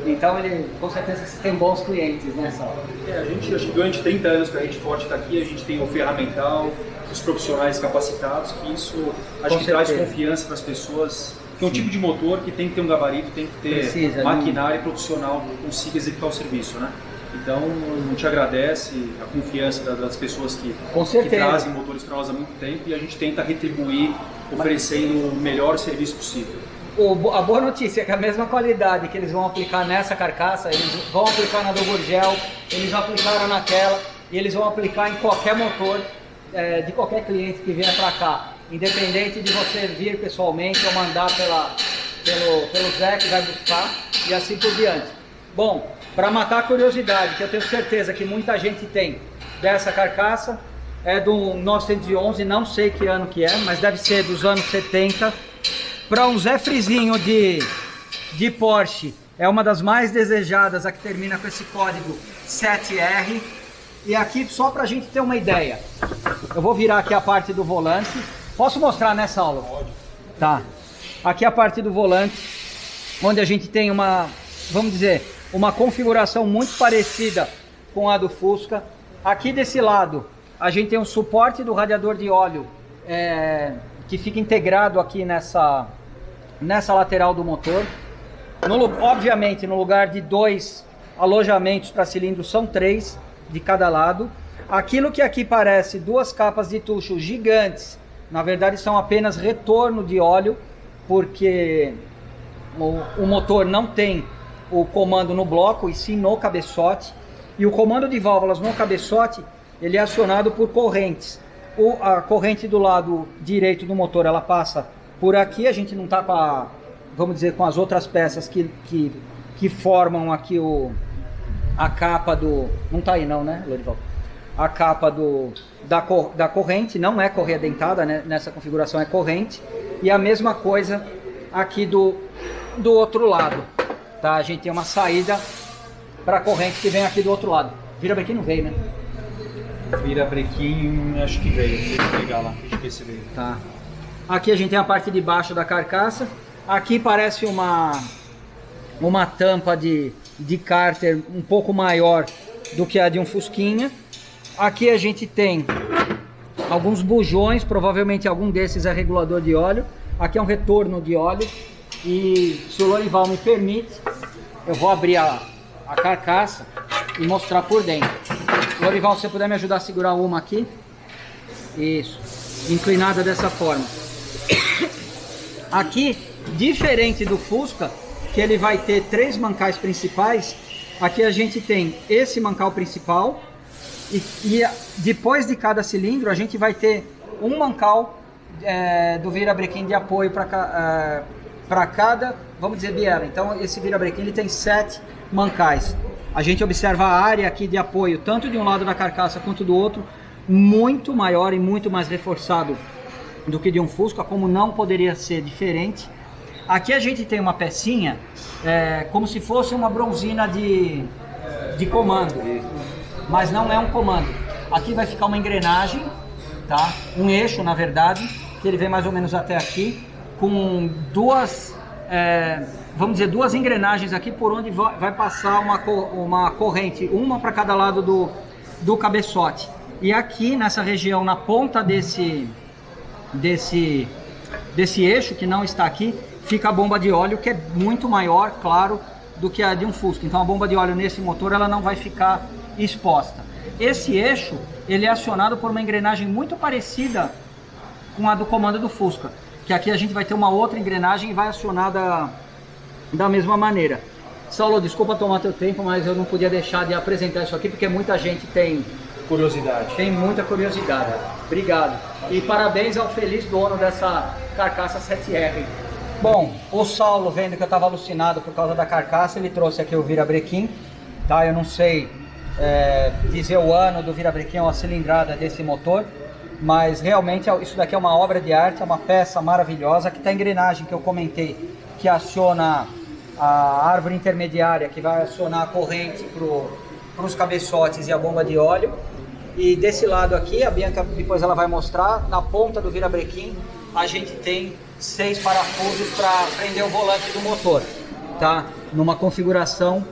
Então ele, com certeza, tem bons clientes, né, Saulo? A gente, acho que durante 30 anos que a Retfort está aqui, a gente tem o ferramental, os profissionais capacitados, que isso acho que traz confiança para as pessoas. Que é um tipo de motor que tem que ter um gabarito, tem que ter maquinário profissional que consiga executar o serviço, né? Então, a gente agradece a confiança das pessoas que trazem motores para nós há muito tempo e a gente tenta retribuir oferecendo o melhor serviço possível. A boa notícia é que a mesma qualidade que eles vão aplicar nessa carcaça, eles vão aplicar na do Gurgel, eles aplicaram naquela e eles vão aplicar em qualquer motor de qualquer cliente que vier para cá. Independente de você vir pessoalmente ou mandar pelo Zé que vai buscar e assim por diante. Bom, para matar a curiosidade, que eu tenho certeza que muita gente tem dessa carcaça, é do 911, não sei que ano que é, mas deve ser dos anos 70. Para um Zé Frizinho de Porsche, é uma das mais desejadas, a que termina com esse código 7R. E aqui, só para a gente ter uma ideia, eu vou virar aqui a parte do volante. Posso mostrar, né, Saulo? Pode. Tá. Aqui a parte do volante, onde a gente tem vamos dizer, uma configuração muito parecida com a do Fusca. Aqui desse lado, a gente tem um suporte do radiador de óleo, que fica integrado aqui nessa lateral do motor. Obviamente, no lugar de 2 alojamentos para cilindros, são 3 de cada lado. Aquilo que aqui parece 2 capas de tucho gigantes, na verdade são apenas retorno de óleo, porque o motor não tem o comando no bloco, e sim no cabeçote. E o comando de válvulas no cabeçote, ele é acionado por correntes. A corrente do lado direito do motor, ela passa por aqui. A gente não está com vamos dizer, com as outras peças que formam aqui a capa do... Não está aí não, né, Lorival? A capa da corrente, não é correia dentada, né? Nessa configuração é corrente. E a mesma coisa aqui do outro lado, tá? A gente tem uma saída para a corrente que vem aqui do outro lado. Virabrequim não veio, né? Virabrequim, acho que veio. Deixa eu pegar lá, deixa eu ver se veio. Tá. Aqui a gente tem a parte de baixo da carcaça. Aqui parece uma tampa de cárter um pouco maior do que a de um Fusquinha. Aqui a gente tem alguns bujões, provavelmente algum desses é regulador de óleo. Aqui é um retorno de óleo. E se o Lorival me permite, eu vou abrir a carcaça e mostrar por dentro. Lorival, se você puder me ajudar a segurar uma aqui. Isso, inclinada dessa forma. Aqui, diferente do Fusca, que ele vai ter 3 mancais principais, aqui a gente tem esse mancal principal. E depois de cada cilindro, a gente vai ter um mancal do virabrequim de apoio para cada, vamos dizer, biela. Então esse virabrequim ele tem 7 mancais. A gente observa a área aqui de apoio, tanto de um lado da carcaça quanto do outro, muito maior e muito mais reforçado do que de um Fusca, como não poderia ser diferente. Aqui a gente tem uma pecinha, como se fosse uma bronzina de comando, mas não é um comando. Aqui vai ficar uma engrenagem, tá? Um eixo, na verdade, que ele vem mais ou menos até aqui, com duas, vamos dizer, duas engrenagens aqui por onde vai passar uma corrente, uma para cada lado do cabeçote. E aqui nessa região, na ponta desse eixo que não está aqui, fica a bomba de óleo, que é muito maior, claro, do que a de um Fusca. Então a bomba de óleo nesse motor ela não vai ficar exposta. Esse eixo ele é acionado por uma engrenagem muito parecida com a do comando do Fusca, que aqui a gente vai ter uma outra engrenagem e vai acionar da mesma maneira. Saulo, desculpa tomar teu tempo, mas eu não podia deixar de apresentar isso aqui porque muita gente tem curiosidade. Tem muita curiosidade. Obrigado. E parabéns ao feliz dono dessa carcaça 7R. Bom, o Saulo, vendo que eu estava alucinado por causa da carcaça, ele trouxe aqui o virabrequim, tá? Eu não sei dizer o ano do virabrequim ou a cilindrada desse motor, mas realmente isso daqui é uma obra de arte, é uma peça maravilhosa. Aqui está a engrenagem que eu comentei, que aciona a árvore intermediária, que vai acionar a corrente para os cabeçotes e a bomba de óleo. E desse lado aqui, a Bianca depois ela vai mostrar, na ponta do virabrequim a gente tem 6 parafusos para prender o volante do motor, tá? Numa configuração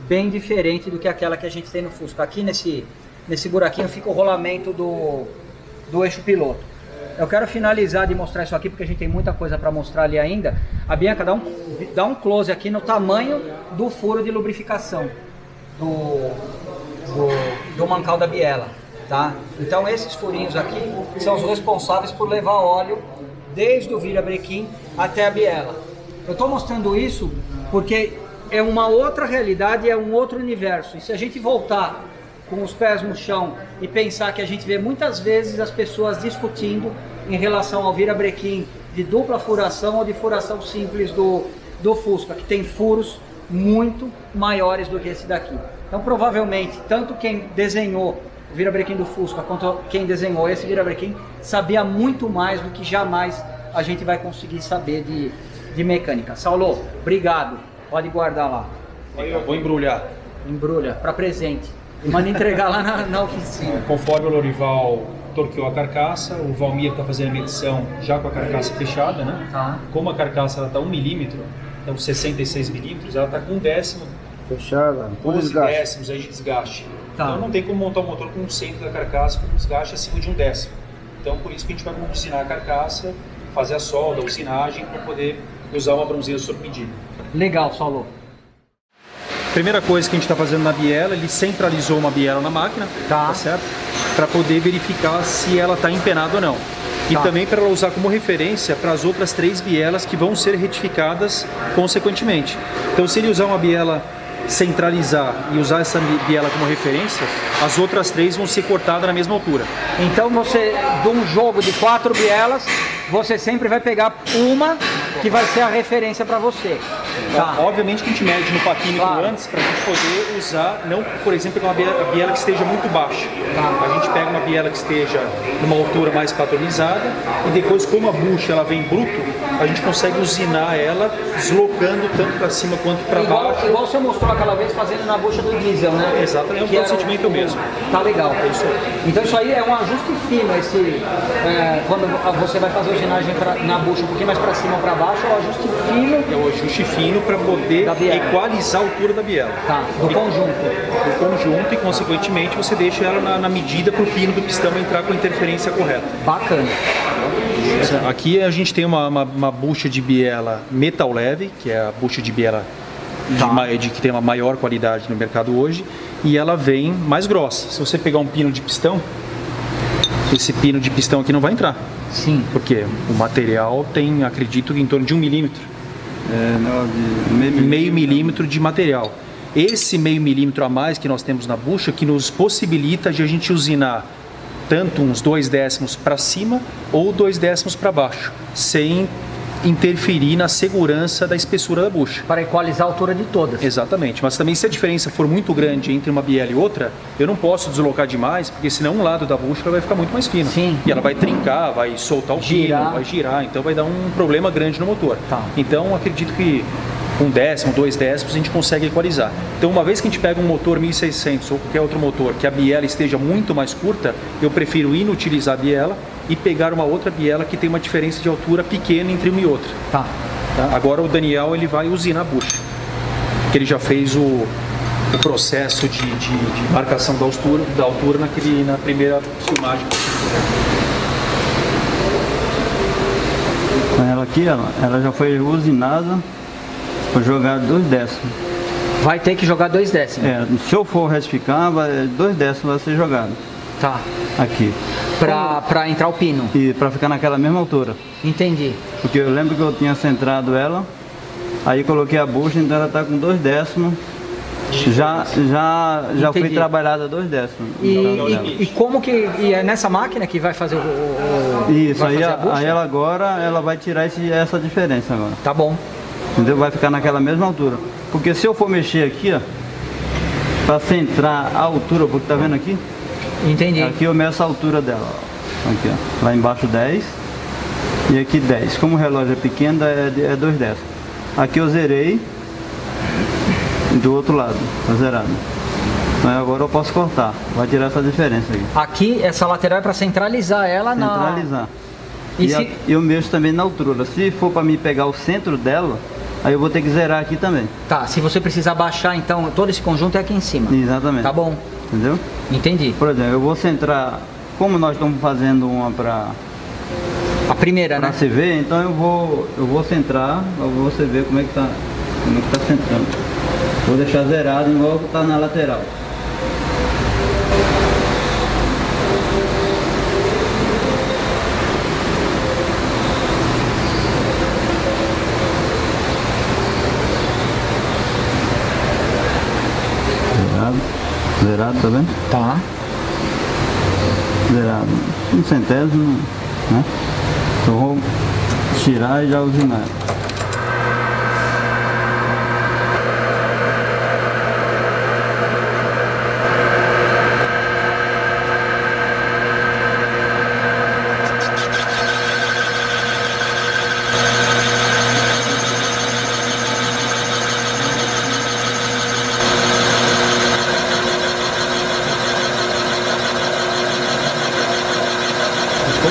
bem diferente do que aquela que a gente tem no Fusca. Aqui nesse buraquinho fica o rolamento do eixo piloto. Eu quero finalizar de mostrar isso aqui porque a gente tem muita coisa para mostrar ali ainda. A Bianca dá um close aqui no tamanho do furo de lubrificação do mancal da biela, tá? Então esses furinhos aqui são os responsáveis por levar óleo desde o virabrequim até a biela. Eu estou mostrando isso porque é uma outra realidade, é um outro universo. E se a gente voltar com os pés no chão e pensar que a gente vê muitas vezes as pessoas discutindo em relação ao virabrequim de dupla furação ou de furação simples do Fusca, que tem furos muito maiores do que esse daqui. Então provavelmente tanto quem desenhou o virabrequim do Fusca quanto quem desenhou esse virabrequim sabia muito mais do que jamais a gente vai conseguir saber de mecânica. Saulo, obrigado. Pode guardar lá. Vou embrulhar. Embrulha, para presente. E manda entregar lá na oficina. Conforme o Lorival torqueou a carcaça, o Valmir está fazendo a medição já com a carcaça fechada, né? Tá. Como a carcaça está 1 milímetro, então 66 milímetros, ela está com 1/10. Fechada, 12 décimos aí de desgaste. Tá. Então não tem como montar um motor com um centro da carcaça com um desgaste acima de 1/10. Então por isso que a gente vai usinar a carcaça, fazer a solda, a usinagem, para poder usar uma bronzeira sob medida. Legal, Saulo. Primeira coisa que a gente está fazendo na biela, ele centralizou uma biela na máquina, tá certo? Para poder verificar se ela está empenada ou não. E também para ela usar como referência para as outras 3 bielas que vão ser retificadas consequentemente. Então se ele usar uma biela, centralizar e usar essa biela como referência, as outras 3 vão ser cortadas na mesma altura. Então você, de um jogo de 4 bielas, você sempre vai pegar uma que vai ser a referência para você. Tá. Obviamente que a gente mede no paquímetro antes para a gente poder usar, não, por exemplo, uma biela que esteja muito baixa. A gente pega uma biela que esteja numa altura mais padronizada e depois, como a bucha ela vem bruto, a gente consegue usinar ela deslocando tanto para cima quanto para baixo. Igual você mostrou aquela vez fazendo na bucha do diesel, né? Exatamente, é um procedimento mesmo. Tá legal. É isso aí. Então isso aí é um ajuste fino, quando você vai fazer a usinagem na bucha um pouquinho mais para cima ou para baixo, é um ajuste fino. É o ajuste fino para poder equalizar a altura da biela. Tá, do conjunto. Do conjunto e, consequentemente, você deixa ela na medida para o pino do pistão entrar com a interferência correta. Bacana. Aqui a gente tem uma bucha de biela metal leve, que é a bucha de biela que tem uma maior qualidade no mercado hoje, e ela vem mais grossa. Se você pegar um pino de pistão, esse pino de pistão aqui não vai entrar. Sim. Porque o material tem, acredito, em torno de 1 milímetro. Meio milímetro de material. Esse meio milímetro a mais que nós temos na bucha que nos possibilita de a gente usinar tanto uns 2 décimos para cima ou 2 décimos para baixo, sem interferir na segurança da espessura da bucha. Para equalizar a altura de todas. Exatamente, mas também se a diferença for muito grande entre uma biela e outra, eu não posso deslocar demais, porque senão um lado da bucha vai ficar muito mais fino. Sim. E ela vai trincar, vai soltar o pino, vai girar, então vai dar um problema grande no motor. Tá. Então acredito que 1/10, 2/10 a gente consegue equalizar. Então uma vez que a gente pega um motor 1600 ou qualquer outro motor que a biela esteja muito mais curta, eu prefiro inutilizar a biela e pegar uma outra biela que tem uma diferença de altura pequena entre uma e outra. Tá. Agora o Daniel ele vai usinar a bucha, que ele já fez o processo de marcação da altura na primeira filmagem. Ela aqui, ela já foi usinada, foi jogada 2/10. Vai ter que jogar 2/10. Se eu for retificar, 2/10 vai ser jogado. Tá. Aqui. Pra entrar o pino. E pra ficar naquela mesma altura. Entendi. Porque eu lembro que eu tinha centrado ela, aí coloquei a bucha, então ela tá com 2/10. Já foi trabalhada 2/10. E como que... E é nessa máquina que vai fazer Isso, vai aí, fazer a bucha? aí ela agora, ela vai tirar essa diferença agora. Tá bom. Entendeu? Vai ficar naquela mesma altura. Porque se eu for mexer aqui, ó, pra centrar a altura, porque tá vendo aqui? Entendi. Aqui eu meço a altura dela, ó. Aqui, ó. Lá embaixo 10 e aqui 10. Como o relógio é pequeno, é 2/10. Aqui eu zerei do outro lado, tá zerado. Então agora eu posso cortar, vai tirar essa diferença aqui. Aqui, essa lateral é para centralizar ela Centralizar. E eu mexo também na altura. Se for para mim pegar o centro dela, aí eu vou ter que zerar aqui também. Tá, se você precisar baixar, então todo esse conjunto é aqui em cima. Exatamente. Tá bom. Entendeu? Entendi. Por exemplo, eu vou centrar, como nós estamos fazendo uma para a primeira, né? Para você ver, então eu vou centrar, para você ver como é que tá centrando. Vou deixar zerado igual que tá na lateral. Zerado, tá vendo? Tá. Zerado. 1/100, né? Então vou tirar e já usinar.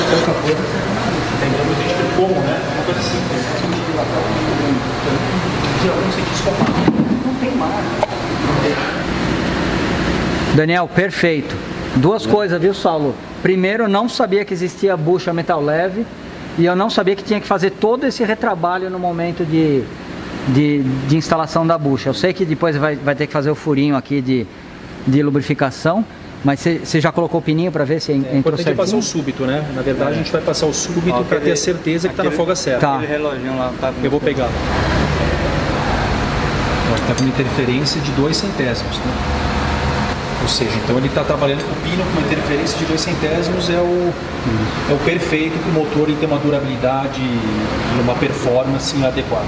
Pouca coisa, lembrando gente que como, né? Uma coisa simples, não tem mais. Daniel, perfeito. Duas coisas, viu, Saulo? Primeiro, eu não sabia que existia bucha metal leve e eu não sabia que tinha que fazer todo esse retrabalho no momento de instalação da bucha. Eu sei que depois vai ter que fazer o furinho aqui de lubrificação. Mas você já colocou o pininho para ver se entrou certinho? Passar o súbito, né? Na verdade, a gente vai passar o súbito para ter a certeza que está na folga certa. Tá. Aquele reloginho lá tá. Eu vou pegar. Está com uma interferência de 2 centésimos, né? Ou seja, então ele está trabalhando com o pino com uma interferência de 2 centésimos, é o perfeito para o motor em ter uma durabilidade e uma performance adequada.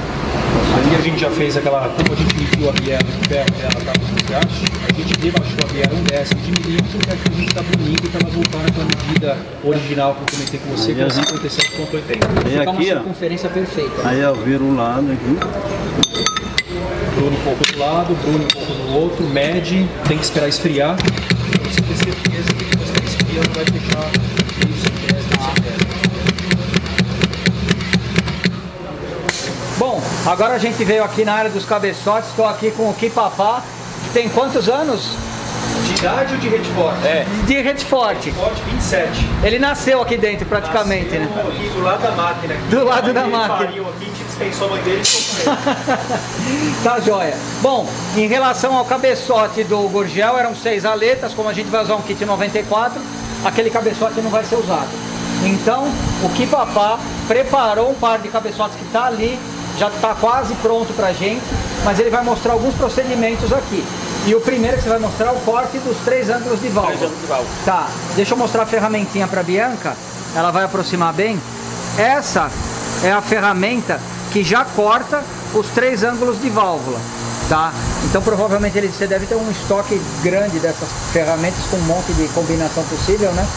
Aí a gente já fez aquela, como a gente mediu a biela de ferro dela para o desgaste, a gente rebaixou a biela 1/10 de milímetro para que a gente está bonito para ela voltar naquela medida original que eu comentei com você, que é 57,80. Ficar uma Aqui, ó, circunferência perfeita. aí eu viro um lado aqui. Bruno um pouco do lado, Bruno um pouco do outro, mede, tem que esperar esfriar. Para você ter certeza que depois que esfria não vai fechar meio Bom, agora a gente veio aqui na área dos cabeçotes, estou aqui com o Kipapá, que tem quantos anos? De idade ou de Redford? De Redford. Redford 27. Ele nasceu aqui dentro praticamente, né? Aqui do lado da máquina. Aqui. Do lado da máquina. Aqui, a gente dispensou a mãe dele e Tá joia. Bom, em relação ao cabeçote do Gurgel, eram 6 aletas, como a gente vai usar um kit 94, aquele cabeçote não vai ser usado. Então, o Kipapá preparou um par de cabeçotes que está ali, já está quase pronto pra gente, mas ele vai mostrar alguns procedimentos aqui. E o primeiro que você vai mostrar é o corte dos 3 ângulos de válvula. Tá, deixa eu mostrar a ferramentinha para Bianca, ela vai aproximar bem. Essa é a ferramenta que já corta os 3 ângulos de válvula, tá? Então provavelmente você deve ter um estoque grande dessas ferramentas com um monte de combinação possível, né?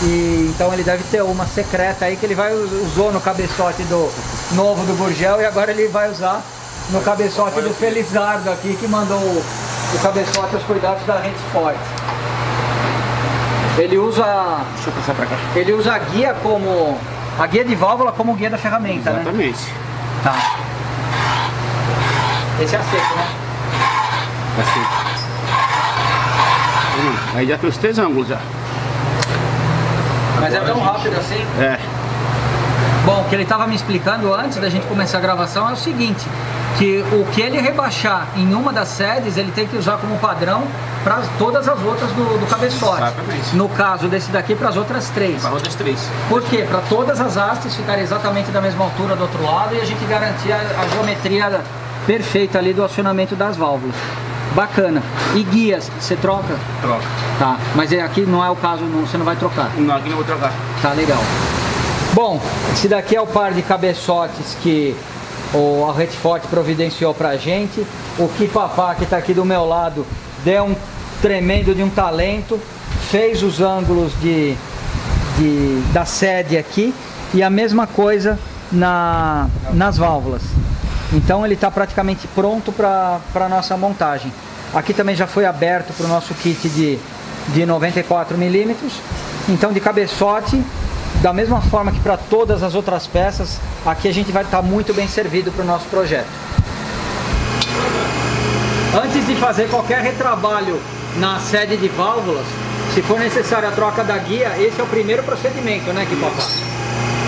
E então ele deve ter uma secreta aí que ele usou no cabeçote do novo do Gurgel e agora ele vai usar no cabeçote do Felizardo aqui, que mandou o cabeçote aos cuidados da Rente Forte. Ele usa, deixa eu passar pra cá. Ele usa a guia de válvula como guia da ferramenta, exatamente, né? Tá. Esse é a seco, né? Assim. Aí já tem os 3 ângulos já. Mas é tão rápido assim? É. Bom, o que ele estava me explicando antes da gente começar a gravação é o seguinte, que o que ele rebaixar em uma das sedes, ele tem que usar como padrão para todas as outras do cabeçote. Exatamente. No caso desse daqui, para as outras 3. Para outras 3. Por quê? Para todas as hastes ficarem exatamente da mesma altura do outro lado e a gente garantir a geometria perfeita ali do acionamento das válvulas. Bacana. E guias, você troca? Troca. Tá, mas aqui não é o caso, você não vai trocar? Não, aqui não vou trocar. Tá, legal. Bom, esse daqui é o par de cabeçotes que a Rente Forte providenciou pra gente. O Kipapá, que está aqui do meu lado, deu um tremendo de um talento, fez os ângulos da sede aqui e a mesma coisa nas válvulas. Então ele está praticamente pronto para a nossa montagem. Aqui também já foi aberto para o nosso kit de 94 milímetros. Então de cabeçote, da mesma forma que para todas as outras peças, aqui a gente vai estar muito bem servido para o nosso projeto. Antes de fazer qualquer retrabalho na sede de válvulas, se for necessário a troca da guia, esse é o primeiro procedimento, né, Kipapá?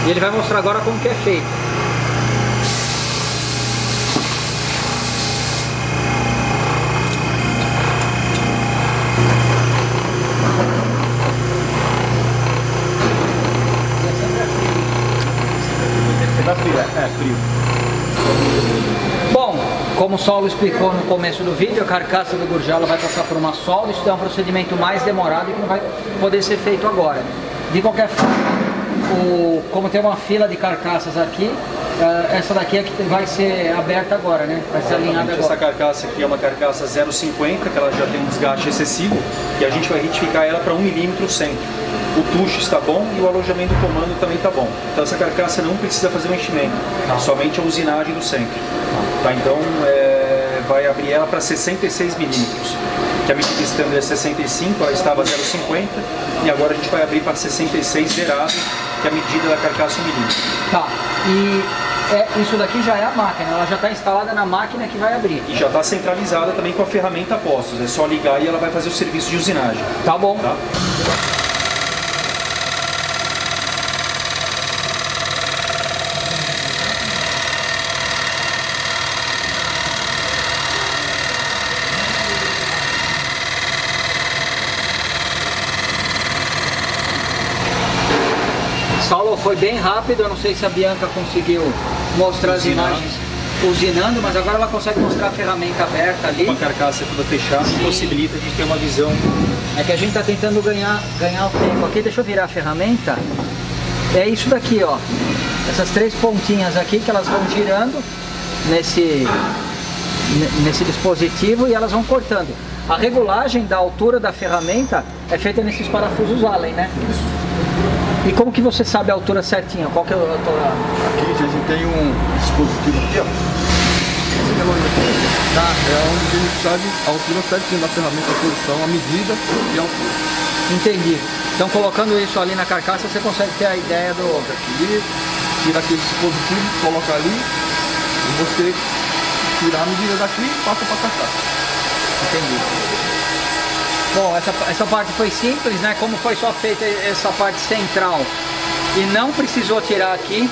E ele vai mostrar agora como que é feito. É frio. Bom, como o Saulo explicou no começo do vídeo, a carcaça do Gurgel vai passar por uma solda. Isso é um procedimento mais demorado e que não vai poder ser feito agora. De qualquer forma, como tem uma fila de carcaças aqui, essa daqui é que vai ser aberta agora, né? Vai ser alinhada agora. Essa carcaça aqui é uma carcaça 0,50, que ela já tem um desgaste excessivo, e a gente vai retificar ela para 1 milímetro o centro. O tucho está bom e o alojamento do comando também está bom. Então essa carcaça não precisa fazer um enchimento, somente a usinagem do centro. Tá, então vai abrir ela para 66 milímetros, que a medida standard é 65, ela estava 0,50, e agora a gente vai abrir para 66 zerado, que é a medida da carcaça 1 milímetro. Tá, e isso daqui já é a máquina, ela já está instalada na máquina que vai abrir. E já está centralizada também com a ferramenta a postos, é só ligar e ela vai fazer o serviço de usinagem. Tá bom. Tá? Saulo, foi bem rápido, eu não sei se a Bianca conseguiu mostrar as imagens usinando, mas agora ela consegue mostrar a ferramenta aberta ali. Uma carcaça toda fechada, possibilita a gente ter uma visão. É que a gente está tentando ganhar o tempo aqui. Deixa eu virar a ferramenta. É isso daqui, ó. Essas 3 pontinhas aqui que elas vão girando nesse dispositivo e elas vão cortando. A regulagem da altura da ferramenta é feita nesses parafusos Allen, né? E como que você sabe a altura certinha? Qual que é a altura? Aqui a gente tem um dispositivo aqui, ó. Tá. É onde a gente sabe a altura certinha da ferramenta, a posição, a medida e a altura. Entendi. Então colocando isso ali na carcaça você consegue ter a ideia do... Aqui, tira aquele dispositivo, coloca ali e você tirar a medida daqui e passa para a carcaça. Entendi. Bom, essa parte foi simples, né? Como foi só feita essa parte central e não precisou tirar aqui,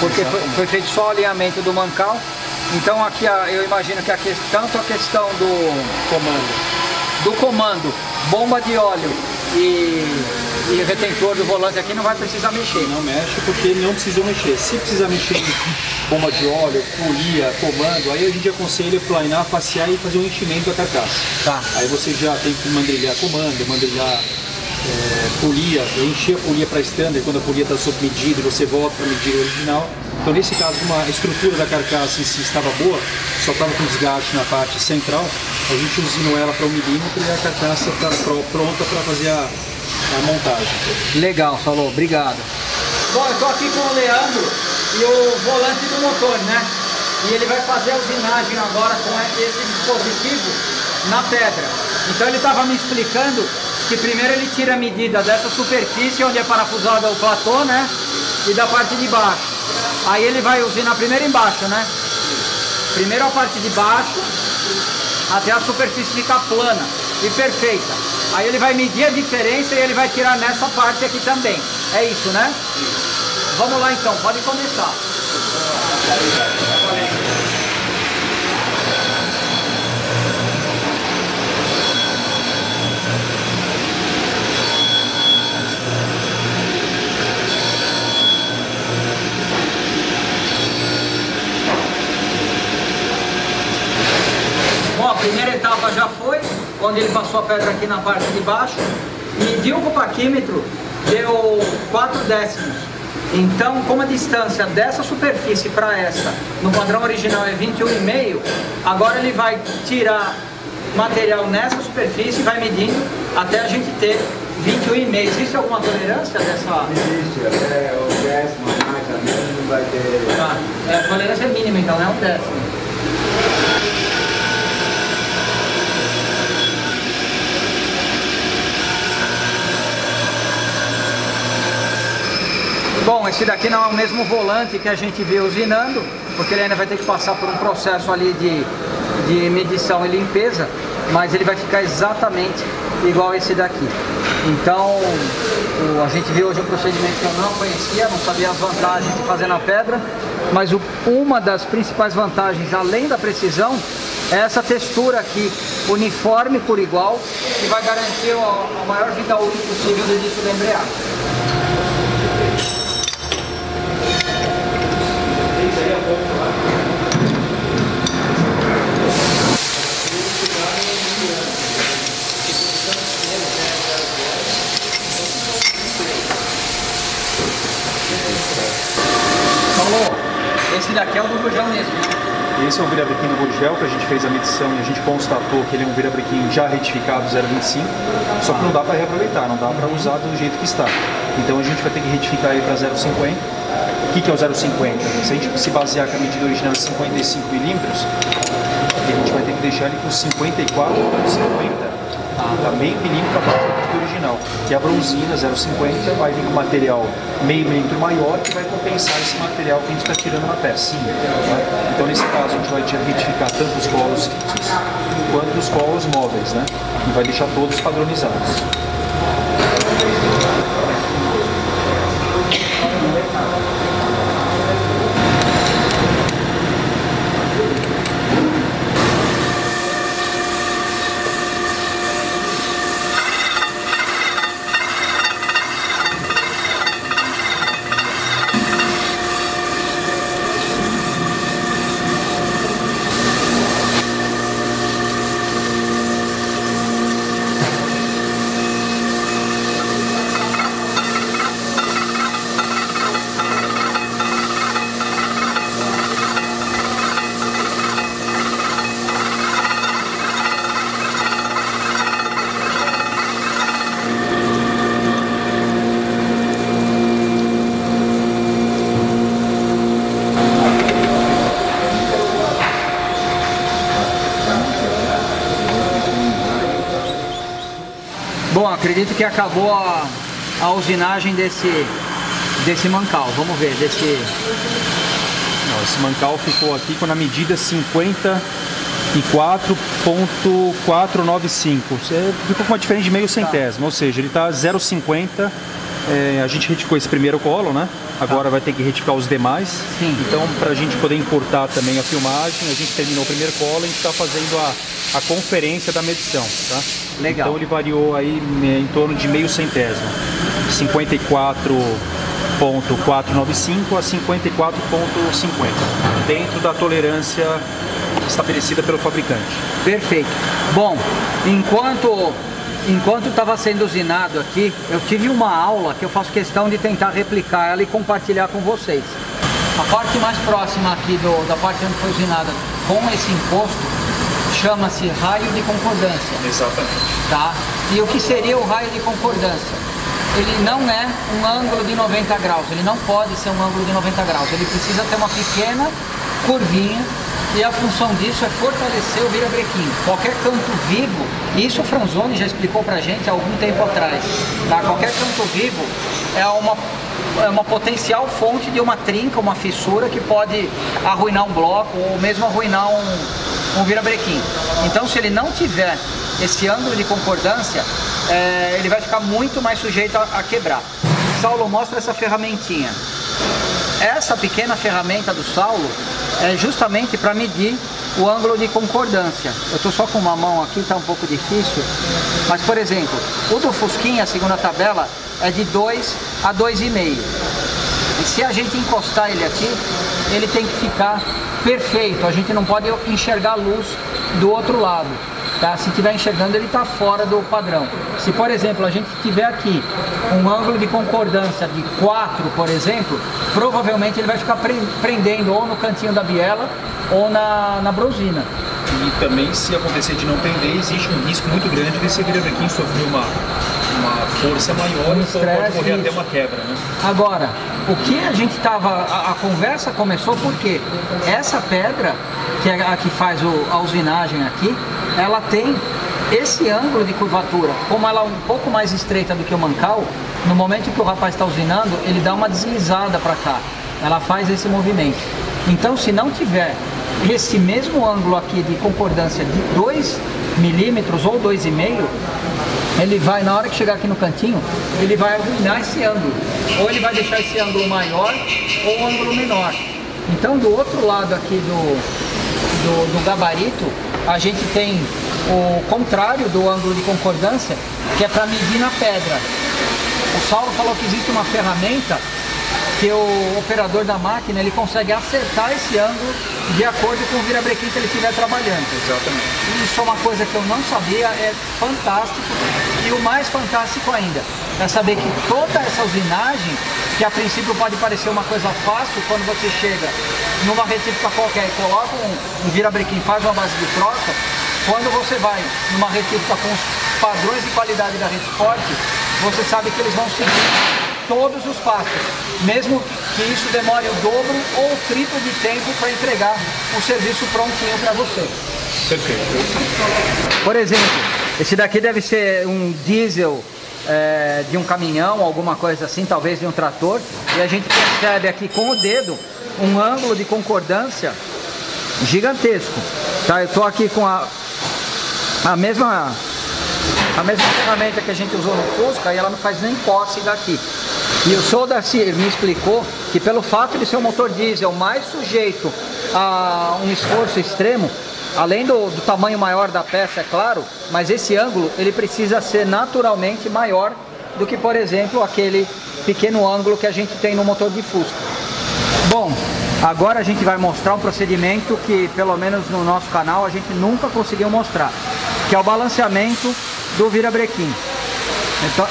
porque foi feito só o alinhamento do mancal. Então aqui eu imagino que tanto a questão do comando, bomba de óleo e retentor do volante aqui não vai precisar mexer. Não mexe porque não precisou mexer. Se precisar mexer em bomba de óleo, folia, comando, aí a gente aconselha planar, passear e fazer um enchimento da carcaça. Tá. Aí você já tem que mandrilhar comando, mandrilhar polia, eu enchi a polia para standard quando a polia está sob medida e você volta para a medida original. Então nesse caso, como a estrutura da carcaça em si estava boa, só estava com desgaste na parte central, a gente usinou ela para 1 milímetro e a carcaça está pronta para fazer a montagem. Legal, Salô, obrigado. Bom, eu estou aqui com o Leandro e o volante do motor, né? E ele vai fazer a usinagem agora com esse dispositivo na pedra. Então ele estava me explicando que primeiro ele tira a medida dessa superfície onde é parafusado o platô, né? E da parte de baixo. Aí ele vai usinar primeiro embaixo, né? Primeiro a parte de baixo até a superfície ficar plana e perfeita. Aí ele vai medir a diferença e ele vai tirar nessa parte aqui também. É isso, né? Vamos lá então, pode começar. Bom, a primeira etapa já foi, onde ele passou a pedra aqui na parte de baixo, mediu com o paquímetro, deu 4 décimos. Então, como a distância dessa superfície para essa, no padrão original é 21,5, agora ele vai tirar material nessa superfície e vai medindo até a gente ter 21,5. Existe alguma tolerância dessa? Existe, até o décimo, mais ou menos, não vai ter... A tolerância é mínima, então, não é um décimo. Bom, esse daqui não é o mesmo volante que a gente viu usinando, porque ele ainda vai ter que passar por um processo ali de medição e limpeza, mas ele vai ficar exatamente igual esse daqui. Então, a gente viu hoje um procedimento que eu não conhecia, não sabia as vantagens de fazer na pedra, mas uma das principais vantagens, além da precisão, é essa textura aqui, uniforme por igual, que vai garantir a maior vida útil possível do disco da embreagem. Esse daqui é o do Gurgel mesmo, né? Esse é um virabrequim do Gurgel, que a gente fez a medição e a gente constatou que ele é um virabrequim já retificado 0,25, só que não dá para reaproveitar, não dá para usar do jeito que está. Então a gente vai ter que retificar ele para 0,50. O que é o 0,50? Se a gente se basear que a medida original é 55 milímetros, a gente vai ter que deixar ele com 54,50. Tá meio milímetro abaixo da medida original. E a bronzina 0,50 vai vir com material meio milímetro maior, que vai compensar esse material que a gente está tirando na peça. Tá? Então nesse caso a gente vai retificar tanto os colos fixos quanto os colos móveis, né? E vai deixar todos padronizados. Bom, acredito que acabou a usinagem desse mancal. Vamos ver, esse mancal ficou aqui com a medida 54,495. Ficou com uma diferença de meio centésimo, ou seja, ele está 0,50. A gente retificou esse primeiro colo, né? Agora vai ter que retificar os demais. Sim. Então, para a gente poder importar também a filmagem, a gente terminou o primeiro colo e a gente está fazendo a conferência da medição, tá? Legal. Então ele variou aí em torno de meio centésimo, 54,495 a 54,50, dentro da tolerância estabelecida pelo fabricante. Perfeito. Bom, enquanto enquanto estava sendo usinado aqui, eu tive uma aula que eu faço questão de tentar replicar ela e compartilhar com vocês. A parte mais próxima aqui da parte onde foi usinada com esse encosto chama-se raio de concordância. Exatamente. Tá? E o que seria o raio de concordância? Ele não é um ângulo de 90 graus, ele não pode ser um ângulo de 90 graus, ele precisa ter uma pequena curvinha e a função disso é fortalecer o virabrequim. Qualquer canto vivo, isso o Franzoni já explicou pra gente há algum tempo atrás, tá? Qualquer canto vivo é uma potencial fonte de uma trinca, uma fissura que pode arruinar um bloco ou mesmo arruinar um virabrequim. Então, se ele não tiver esse ângulo de concordância, ele vai ficar muito mais sujeito a quebrar. Saulo, mostra essa ferramentinha. Essa pequena ferramenta do Saulo é justamente para medir o ângulo de concordância. Eu estou só com uma mão aqui, está um pouco difícil, mas por exemplo, o do Fusquinha, a segunda tabela, é de 2 a 2,5. E se a gente encostar ele aqui, ele tem que ficar perfeito, a gente não pode enxergar a luz do outro lado. Tá? Se estiver enxergando, ele está fora do padrão. Se, por exemplo, a gente tiver aqui um ângulo de concordância de 4, por exemplo, provavelmente ele vai ficar prendendo ou no cantinho da biela ou na brosina. E também, se acontecer de não prender, existe um risco muito grande desse virabrequim sofrer uma força maior e pode correr até uma quebra, né? Agora, o que a gente estava... A conversa começou porque essa pedra, que é a que faz a usinagem aqui, ela tem esse ângulo de curvatura. Como ela é um pouco mais estreita do que o mancal, no momento que o rapaz está usinando, ele dá uma deslizada para cá. Ela faz esse movimento. Então, se não tiver esse mesmo ângulo aqui de concordância de 2 milímetros ou 2,5, ele vai, na hora que chegar aqui no cantinho, ele vai arruinar esse ângulo. Ou ele vai deixar esse ângulo maior ou um ângulo menor. Então, do outro lado aqui do gabarito, a gente tem o contrário do ângulo de concordância, que é para medir na pedra. O Saulo falou que existe uma ferramenta que o operador da máquina ele consegue acertar esse ângulo de acordo com o virabrequim que ele estiver trabalhando. Exatamente. Isso é uma coisa que eu não sabia, é fantástico. E o mais fantástico ainda é saber que toda essa usinagem, que a princípio pode parecer uma coisa fácil, quando você chega numa retífica qualquer e coloca um virabrequim, faz uma base de troca, quando você vai numa retífica com os padrões de qualidade da Retfort, você sabe que eles vão seguir todos os passos, mesmo que isso demore o dobro ou o triplo de tempo para entregar o serviço prontinho para você. Perfeito. Por exemplo, esse daqui deve ser um diesel de um caminhão, alguma coisa assim, talvez de um trator, e a gente percebe aqui com o dedo um ângulo de concordância gigantesco. Tá? Eu estou aqui com a mesma ferramenta que a gente usou no Fusca e ela não faz nem cócega aqui. E o Sr. Darcy me explicou que pelo fato de ser um motor diesel mais sujeito a um esforço extremo, além do tamanho maior da peça, é claro, mas esse ângulo ele precisa ser naturalmente maior do que, por exemplo, aquele pequeno ângulo que a gente tem no motor de Fusca. Bom, agora a gente vai mostrar um procedimento que, pelo menos no nosso canal, a gente nunca conseguiu mostrar, que é o balanceamento do virabrequim.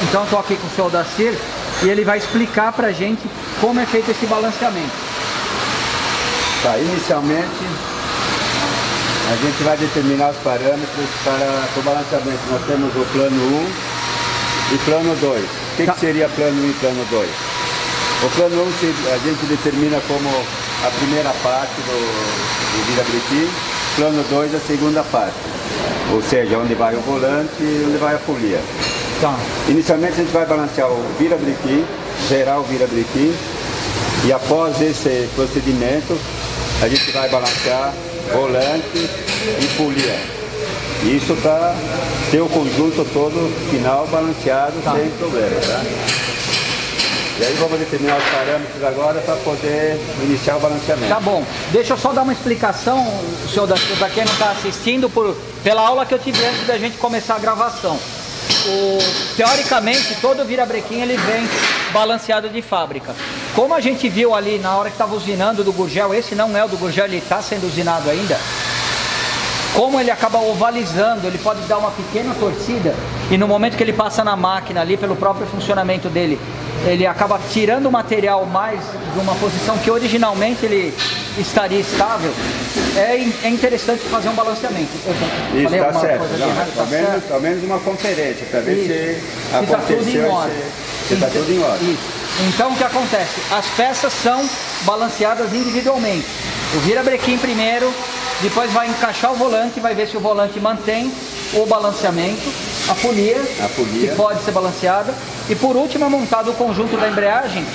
Então estou aqui com o Sr. Darcy e ele vai explicar pra gente como é feito esse balanceamento. Tá, inicialmente a gente vai determinar os parâmetros para o balanceamento. Nós temos o plano 1 e plano 2. O que seria plano 1 e plano 2? O plano 1 a gente determina como a primeira parte do virabrequim, plano 2 a segunda parte, ou seja, onde vai o volante e onde vai a folia. Tá. Inicialmente a gente vai balancear o virabrequim, zerar o virabrequim, e após esse procedimento a gente vai balancear volante e folia. Isso para ter o conjunto todo final balanceado, sem problema, tá? E aí vamos determinar os parâmetros agora para poder iniciar o balanceamento. Tá bom, deixa eu só dar uma explicação, senhor, para quem não está assistindo, pela aula que eu tive antes da gente começar a gravação. Teoricamente, todo virabrequim ele vem balanceado de fábrica. Como a gente viu ali na hora que estava usinando do Gurgel, esse não é o do Gurgel, ele está sendo usinado ainda. como ele acaba ovalizando, ele pode dar uma pequena torcida e no momento que ele passa na máquina ali, pelo próprio funcionamento dele, ele acaba tirando o material mais de uma posição que originalmente ele estaria estável. É interessante fazer um balanceamento. Isso, está certo. Ao menos uma conferência, para ver se aconteceu. Está tudo em ordem. Isso. Então o que acontece? As peças são balanceadas individualmente. O virabrequim primeiro, depois vai encaixar o volante, vai ver se o volante mantém o balanceamento, a folia, que pode ser balanceada, e por último é montado o conjunto da embreagem,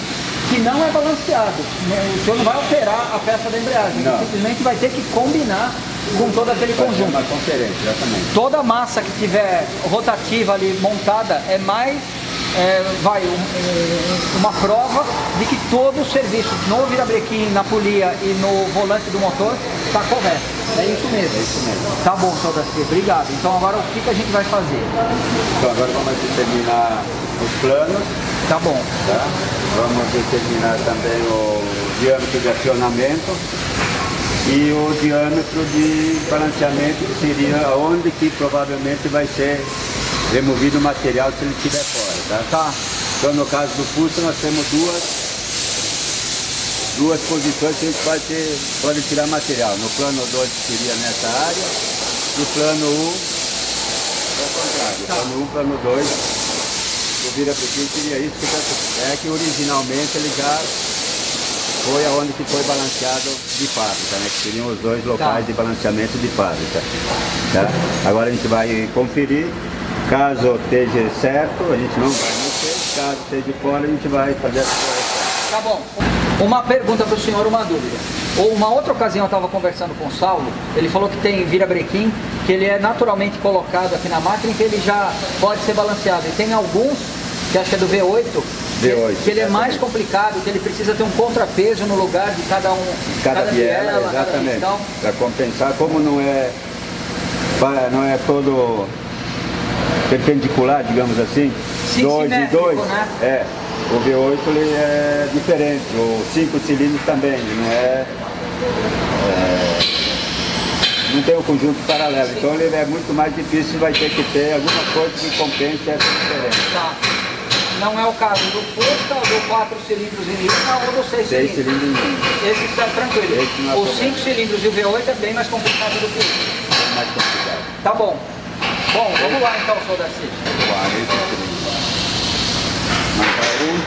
que não é balanceado. O senhor não vai alterar a peça da embreagem, você simplesmente vai ter que combinar com todo aquele conjunto. Uma conferência, exatamente. Toda a massa que tiver rotativa ali montada é mais uma prova de que todo o serviço no virabrequim, na polia e no volante do motor está correto. É isso mesmo. É isso mesmo. Tá bom, senhor Darcy, obrigado. Então agora o que a gente vai fazer? Então agora vamos determinar os planos. Tá bom. Tá? Vamos determinar também o diâmetro de acionamento e o diâmetro de balanceamento, que seria onde que provavelmente vai ser removido o material se ele estiver fora, tá? Então no caso do Fusca nós temos duas posições que a gente pode tirar material. No plano 2 seria nessa área, no plano 1 ao contrário. Plano 1, plano 2, o virabrequim seria isso, que originalmente ele já foi aonde que foi balanceado de fábrica, né? Que seriam os dois locais de balanceamento de fábrica. Tá? Agora a gente vai conferir. Caso esteja certo, a gente não vai mexer. Caso esteja fora, a gente vai fazer essa correção. Tá bom. Uma pergunta para o senhor, uma dúvida. Ou uma outra ocasião eu estava conversando com o Saulo, ele falou que tem virabrequim, que ele é naturalmente colocado aqui na máquina e que ele já pode ser balanceado. E tem alguns, que acho que é do V8, que ele é mais complicado, que ele precisa ter um contrapeso no lugar de cada biela, exatamente. Para compensar, como não é todo perpendicular, digamos assim, 2 e 2, né? O V8 ele é diferente, o 5 cilindros também, não tem o conjunto paralelo, então ele é muito mais difícil, vai ter que ter alguma coisa que compense essa diferença. Tá. Não é o caso do Fusca, do 4 cilindros em linha ou do 6 cilindros? Esse está tranquilo. Os 5 cilindros e o V8 é bem mais complicado do que isso. É mais complicado. Tá bom. Bom, vamos lá então, senhor Darcy.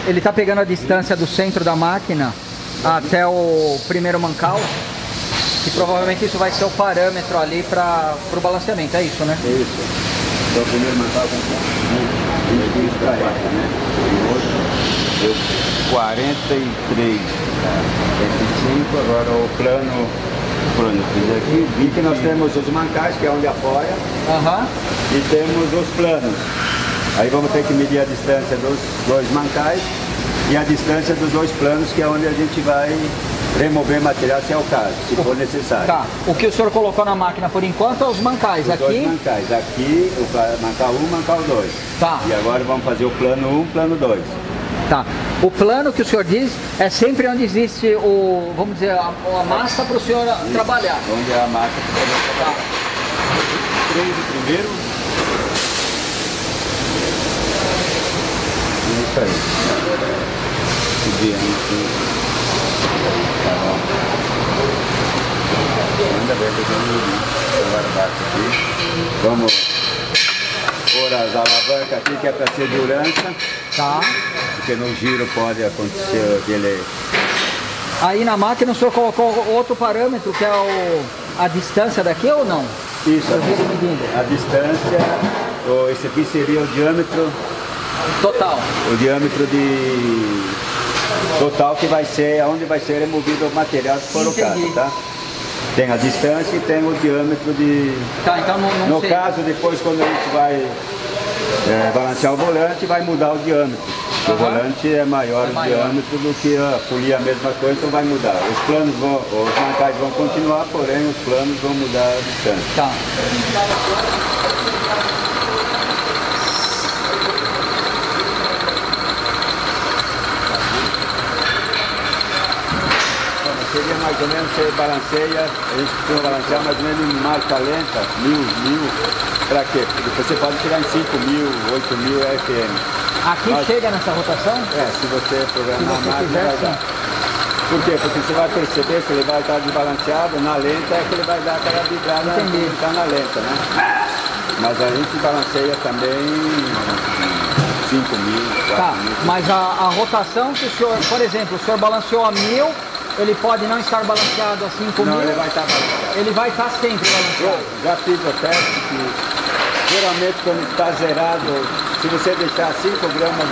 Ele está pegando a distância do centro da máquina até o primeiro mancal, que provavelmente isso vai ser o parâmetro ali para o balanceamento, é isso, né? É isso. Então o primeiro mancal com 23, né? E outro 43, 25, agora o plano aqui, vi que nós temos os mancais, que é onde apoia, e temos os planos. Aí vamos ter que medir a distância dos dois mancais e a distância dos dois planos, que é onde a gente vai remover material, se é o caso, se for necessário. Tá. O que o senhor colocou na máquina por enquanto é os mancais. Os dois mancais. Aqui, o mancal 1, mancal 2. Tá. E agora vamos fazer o plano 1, plano 2. Tá. O plano que o senhor diz é sempre onde existe o, vamos dizer, a massa para o senhor trabalhar. Onde é a massa para o senhor trabalhar. 3 primeiro. Isso aí. Subindo aqui. Ainda bem que eu não agora bate aqui. Vamos pôr as alavancas aqui, que é para segurança. Tá. Porque no giro pode acontecer aquele... Aí na máquina o senhor colocou outro parâmetro, que é a distância daqui ou não? Isso, a distância, esse aqui seria o diâmetro total. O diâmetro total que vai ser, onde vai ser removido o material se for o caso, tá? Tem a distância e tem o diâmetro de... Tá, então não no caso, depois quando a gente vai balancear o volante, vai mudar o diâmetro. O volante é maior o diâmetro do que a polia, a mesma coisa, então vai mudar. Os mancais vão continuar, porém os planos vão mudar a distância. Tá. Seria mais ou menos você balanceia, a gente costuma balancear mais ou menos em marcha lenta, 1000. Pra quê? Porque você pode tirar em 5.000, 8.000 RPM. Aqui chega nessa rotação? Se você programar a máquina, vai dar. Por quê? Porque você vai perceber se ele vai estar desbalanceado, na lenta é que ele vai dar aquela vibrada quando ele está na lenta, né? Mas a gente balanceia também 5.000, 4.000. Tá, mas a rotação que o senhor, por exemplo, o senhor balanceou a 1000, ele pode não estar balanceado a 5.000? Não, ele vai estar balanceado. Ele vai estar sempre balanceado. Eu já fiz o teste que geralmente quando está zerado, se você deixar 5 gramas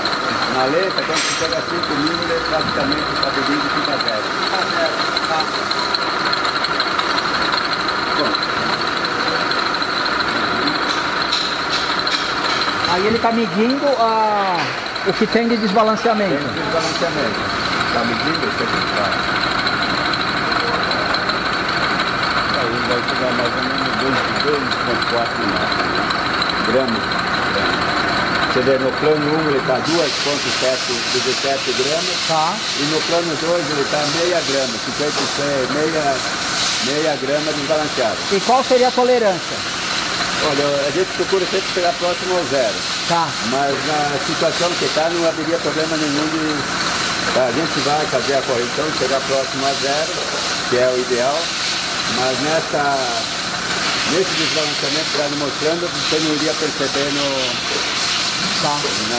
na lenta, quando você pega 5.000, ele praticamente está bebido e fica zero. Tá zero, tá. Bom. Aí ele está medindo o que tem de desbalanceamento. Tem desbalanceamento. Está medindo esse aqui? Tá. Aí vai chegar mais ou menos 2,4 gramas. Você vê, no plano 1 ele está 2,17 gramas. Tá. E no plano 2 ele está meia grama, 56, meia grama desbalanceado. E qual seria a tolerância? Olha, a gente procura sempre chegar próximo ao zero. Tá. Mas na situação que está, não haveria problema nenhum de... Tá, a gente vai fazer a correção e chegar próximo a zero, que é o ideal. Mas nesse desbalanceamento que está mostrando, você não iria perceber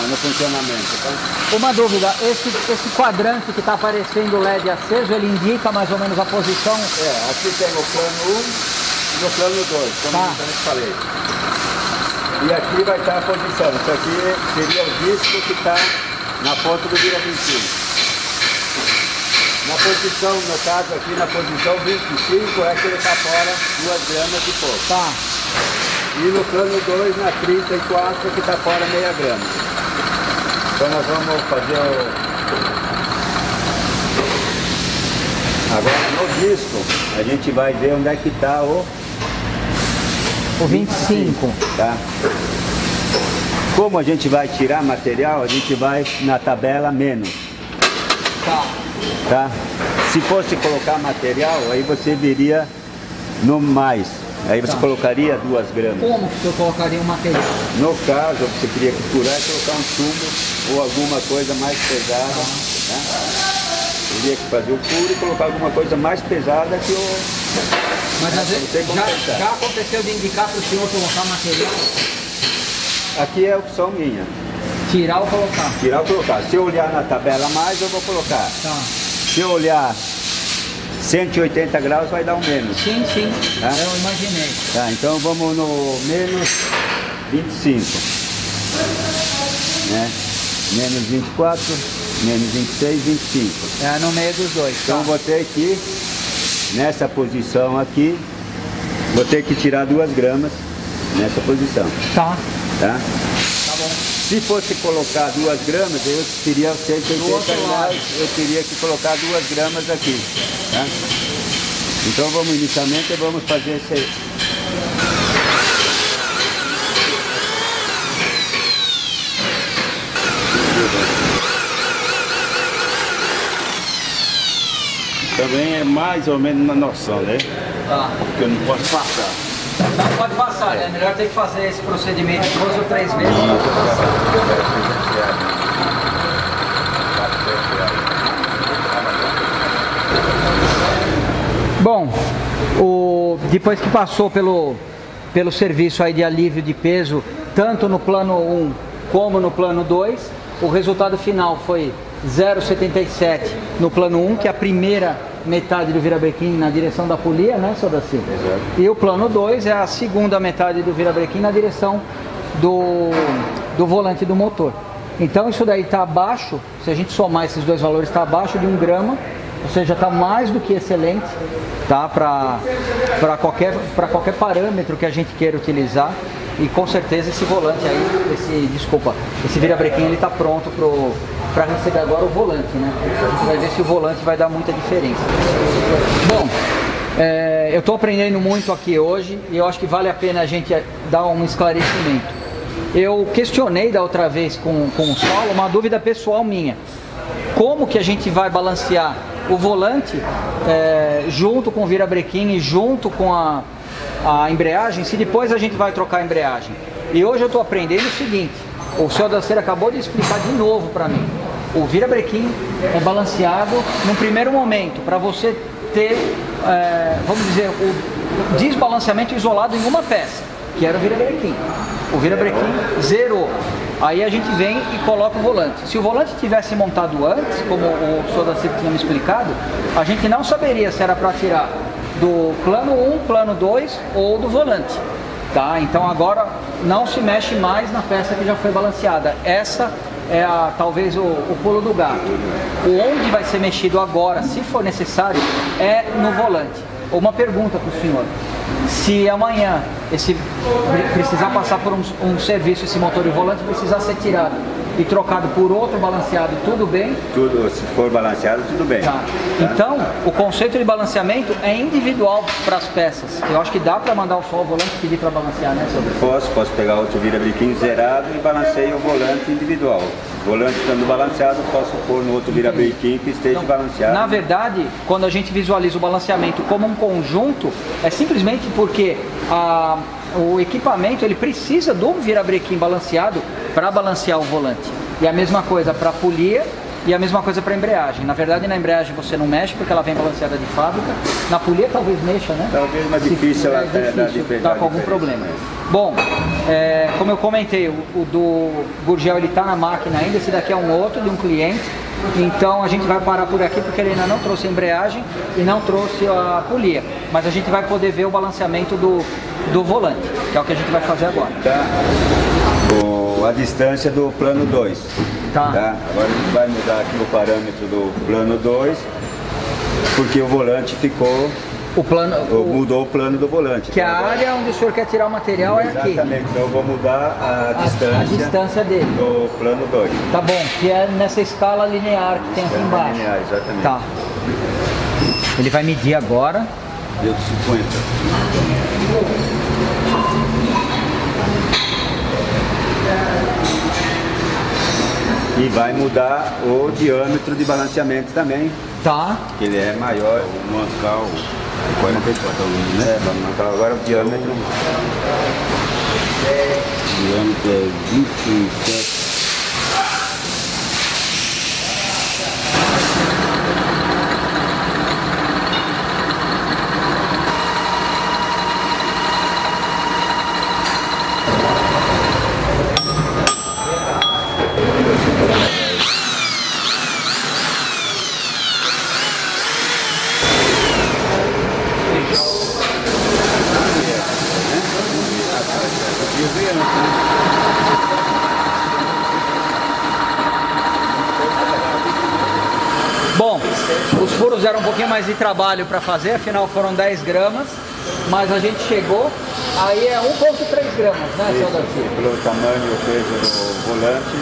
no funcionamento. Tá? Uma dúvida, esse quadrante que está aparecendo o LED aceso, ele indica mais ou menos a posição? Aqui tem o plano 1 e o plano 2, como eu falei. E aqui vai estar a posição. Isso aqui seria o disco que está na ponta do vira 25. Na posição, no caso aqui, na posição 25 é que ele está fora 2 gramas e pouco. Tá. E no plano 2, na 34, que está fora meia grama. Então nós vamos fazer Agora no disco, a gente vai ver onde é que está o 25. Tá? Como a gente vai tirar material, a gente vai na tabela menos. Tá? Se fosse colocar material, aí você viria no mais. Aí você colocaria 2 gramas. Como que eu colocaria o material? No caso, você queria curar, colocar um chumbo ou alguma coisa mais pesada. Né? Teria que fazer o furo e colocar alguma coisa mais pesada que o... Mas às vezes já aconteceu de indicar para o senhor colocar material? Aqui é a opção minha. Tirar ou colocar? Tirar ou colocar. Se eu olhar na tabela mais, eu vou colocar. Tá. Se eu olhar 180 graus, vai dar um menos. Sim, sim. Tá? Eu imaginei. Tá, então vamos no menos 25. Né? Menos 24, menos 26, 25. É no meio dos dois. Então vou ter que, nessa posição aqui, vou ter que tirar 2 gramas nessa posição. Tá. Tá? Tá bom. Se fosse colocar 2 gramas, eu teria 180 graus, eu teria que colocar 2 gramas aqui. Tá? Então inicialmente vamos fazer esse... Também é mais ou menos na noção, né? Tá. Porque eu não posso passar. Não pode passar, né? É melhor ter que fazer esse procedimento 2 ou 3 vezes. Bom, depois que passou pelo serviço aí de alívio de peso, tanto no plano 1 como no plano 2, o resultado final foi 0,77 no plano 1, que é a primeira metade do virabrequim na direção da polia, né, seu Daci? Exato. E o plano 2 é a segunda metade do virabrequim na direção do volante do motor. Então isso daí está abaixo, se a gente somar esses dois valores, está abaixo de 1 grama, ou seja, está mais do que excelente, tá? Para qualquer parâmetro que a gente queira utilizar. E com certeza esse volante aí, esse virabrequim, ele está pronto para receber agora o volante, né? A gente vai ver se o volante vai dar muita diferença. Bom, eu estou aprendendo muito aqui hoje e eu acho que vale a pena a gente dar um esclarecimento. Eu questionei da outra vez com o Saulo uma dúvida pessoal minha. Como que a gente vai balancear o volante junto com o virabrequim e junto com a embreagem, se depois a gente vai trocar a embreagem. E hoje eu estou aprendendo o seguinte, o senhor Danceira acabou de explicar de novo para mim. O virabrequim é balanceado num primeiro momento, para você ter, vamos dizer, o desbalanceamento isolado em uma peça, que era o virabrequim. O virabrequim zerou. Aí a gente vem e coloca o volante. Se o volante tivesse montado antes, como o senhor Danceira tinha me explicado, a gente não saberia se era para tirar do plano 1, plano 2 ou do volante. Tá? Então agora não se mexe mais na peça que já foi balanceada. Essa é talvez o pulo do gato. Onde vai ser mexido agora, se for necessário, é no volante. Uma pergunta para o senhor. Se amanhã precisar passar por um serviço, esse motor e volante precisar ser tirado e trocado por outro balanceado, tudo bem? Tudo, se for balanceado, tudo bem. Tá. Então, o conceito de balanceamento é individual para as peças. Eu acho que dá para mandar só o volante e pedir para balancear, né, senhor? Posso pegar outro virabrequim zerado e balanceio o volante individual. O volante estando balanceado, posso pôr no outro virabrequim que esteja balanceado. Na verdade, quando a gente visualiza o balanceamento como um conjunto, é simplesmente porque o equipamento ele precisa do virabrequim balanceado para balancear o volante. E a mesma coisa para a polia e a mesma coisa para a embreagem. Na verdade, na embreagem você não mexe porque ela vem balanceada de fábrica. Na polia talvez mexa, né? Talvez, mas difícil ela tá com algum problema. Bom, como eu comentei, o do Gurgel ele está na máquina ainda. Esse daqui é um outro de um cliente. Então a gente vai parar por aqui porque ele ainda não trouxe a embreagem e não trouxe a polia. Mas a gente vai poder ver o balanceamento do volante, que é o que a gente vai fazer agora. Tá. A distância do plano 2. Tá. Agora a gente vai mudar aqui o parâmetro do plano 2, porque o volante ficou... Mudou o plano do volante. Que a área onde o senhor quer tirar o material é aqui. Exatamente, então eu vou mudar a distância dele. Do plano 2. Tá bom, que é nessa escala linear que tem aqui embaixo. Linear, exatamente. Tá. Ele vai medir agora. Deu 50. E vai mudar o diâmetro de balanceamento também. Tá. Que ele é maior, o mancal 44 alunos, né? Agora o diâmetro. O diâmetro é 27. Bom, os furos eram um pouquinho mais de trabalho para fazer, afinal foram 10 gramas, mas a gente chegou, aí é 1,3 gramas, né, seu Darcy? Pelo tamanho e o peso do volante,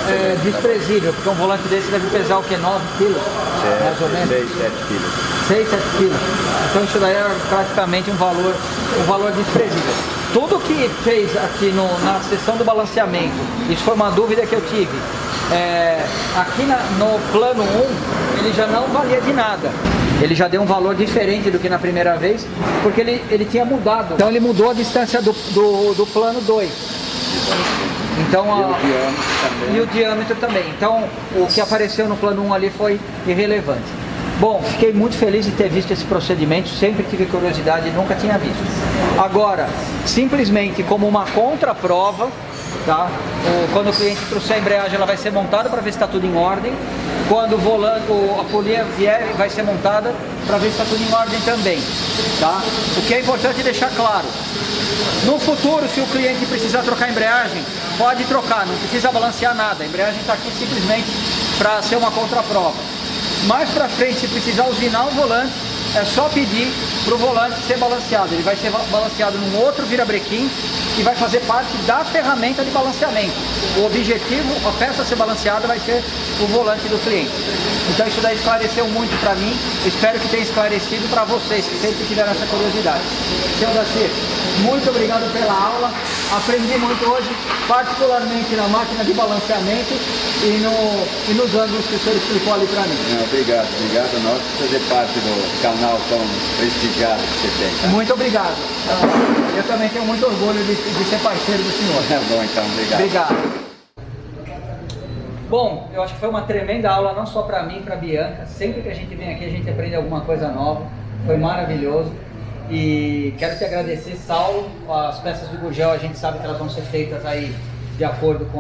é desprezível, porque um volante desse deve pesar o que? 9 quilos? Mais ou menos? 6, 7 quilos. 6, 7 quilos. Então isso daí é praticamente um valor desprezível. Tudo que fez aqui na seção do balanceamento, isso foi uma dúvida que eu tive. Aqui no plano 1, ele já não valia de nada. Ele já deu um valor diferente do que na primeira vez, porque ele tinha mudado. Então ele mudou a distância do plano 2. Então, e o diâmetro também. Então o que apareceu no plano 1 ali foi irrelevante. Bom, fiquei muito feliz de ter visto esse procedimento, sempre tive curiosidade e nunca tinha visto. Agora, simplesmente como uma contraprova, tá? Quando o cliente trouxer a embreagem, ela vai ser montada para ver se está tudo em ordem. Quando a polia vier, vai ser montada para ver se está tudo em ordem também, tá? O que é importante deixar claro: no futuro, se o cliente precisar trocar a embreagem, pode trocar, não precisa balancear nada. A embreagem está aqui simplesmente para ser uma contraprova. Mais para frente, se precisar usinar o volante, é só pedir para o volante ser balanceado. Ele vai ser balanceado num outro virabrequim e vai fazer parte da ferramenta de balanceamento. O objetivo, a peça a ser balanceada vai ser o volante do cliente. Então isso daí esclareceu muito para mim, espero que tenha esclarecido para vocês que sempre tiveram essa curiosidade. Senhor Darcy, muito obrigado pela aula, aprendi muito hoje, particularmente na máquina de balanceamento e nos ângulos que o senhor explicou ali para mim. Obrigado a nós por fazer parte do canal tão prestigiado que você tem. Tá? Muito obrigado. Eu também tenho muito orgulho de ser parceiro do senhor. Tá bom, então, obrigado. Obrigado. Bom, eu acho que foi uma tremenda aula, não só para mim, para a Bianca. Sempre que a gente vem aqui, a gente aprende alguma coisa nova. Foi maravilhoso. E quero te agradecer, Saulo. As peças do Gurgel, a gente sabe que elas vão ser feitas aí de acordo com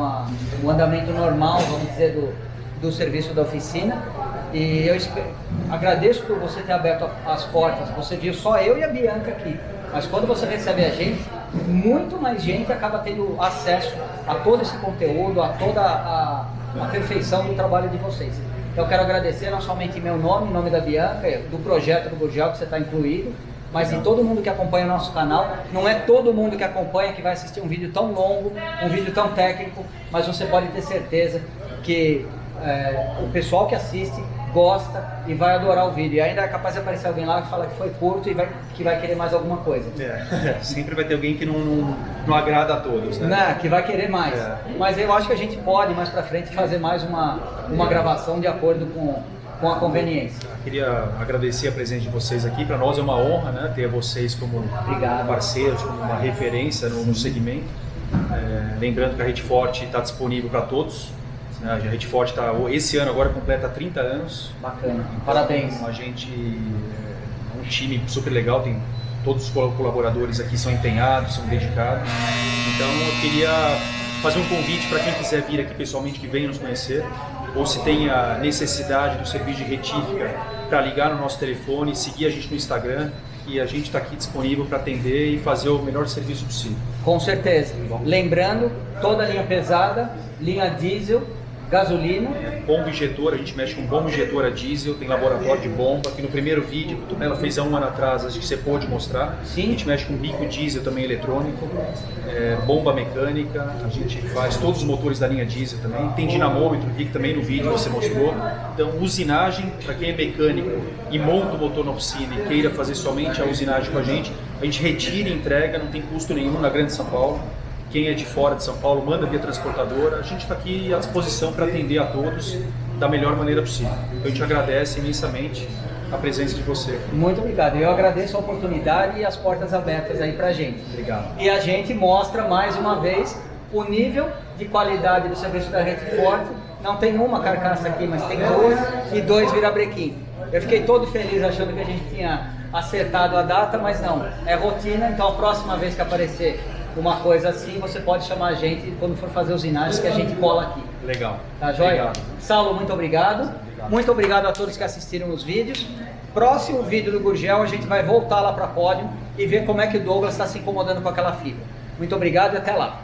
o andamento normal, vamos dizer, do serviço da oficina. E eu agradeço por você ter aberto as portas. Você viu só eu e a Bianca aqui. Mas quando você recebe a gente, muito mais gente acaba tendo acesso a todo esse conteúdo, a toda a perfeição do trabalho de vocês. Então eu quero agradecer não somente em meu nome, em nome da Bianca, do projeto do Gurgel que você está incluído, mas em todo mundo que acompanha o nosso canal. Não é todo mundo que acompanha que vai assistir um vídeo tão longo, um vídeo tão técnico, mas você pode ter certeza que o pessoal que assiste gosta e vai adorar o vídeo. E ainda é capaz de aparecer alguém lá que fala que foi curto e que vai querer mais alguma coisa. Sempre vai ter alguém que não agrada a todos, né? Não, que vai querer mais. Mas eu acho que a gente pode mais pra frente fazer mais uma gravação de acordo com a conveniência. Eu queria agradecer a presença de vocês aqui. Para nós é uma honra, né, ter vocês como parceiros, como uma referência no segmento. Lembrando que a Rede Forte está disponível para todos. A Rede Forte está, esse ano agora completa 30 anos. Bacana, então, parabéns. A gente é um time super legal, tem todos os colaboradores aqui são empenhados, são dedicados. Então eu queria fazer um convite para quem quiser vir aqui pessoalmente, que venha nos conhecer, ou se tem a necessidade do serviço de retífica, para ligar no nosso telefone, seguir a gente no Instagram, e a gente está aqui disponível para atender e fazer o melhor serviço possível. Com certeza. Lembrando, toda a linha pesada, linha diesel, gasolina. Bomba injetora, a gente mexe com bomba injetora diesel, tem laboratório de bomba, que no primeiro vídeo, que ela fez há um ano atrás, acho que você pôde mostrar. Sim. A gente mexe com bico diesel também eletrônico, bomba mecânica, a gente faz todos os motores da linha diesel também, tem dinamômetro, vi que também no vídeo você mostrou. Então, usinagem, para quem é mecânico e monta o motor na oficina e queira fazer somente a usinagem com a gente retira e entrega, não tem custo nenhum na Grande São Paulo. Quem é de fora de São Paulo, manda via transportadora. A gente está aqui à disposição para atender a todos da melhor maneira possível. Então a gente agradece imensamente a presença de você. Muito obrigado. Eu agradeço a oportunidade e as portas abertas aí para a gente. Obrigado. E a gente mostra mais uma vez o nível de qualidade do serviço da Rede Forte. Não tem uma carcaça aqui, mas tem duas e 2 virabrequim. Eu fiquei todo feliz achando que a gente tinha acertado a data, mas não. É rotina, então a próxima vez que aparecer uma coisa assim, você pode chamar a gente quando for fazer usinagens que a gente cola aqui. Legal. Tá joia? Obrigado. Saulo, muito obrigado. Muito obrigado a todos que assistiram os vídeos. Próximo vídeo do Gurgel, a gente vai voltar lá para Pódio e ver como é que o Douglas está se incomodando com aquela fibra. Muito obrigado e até lá.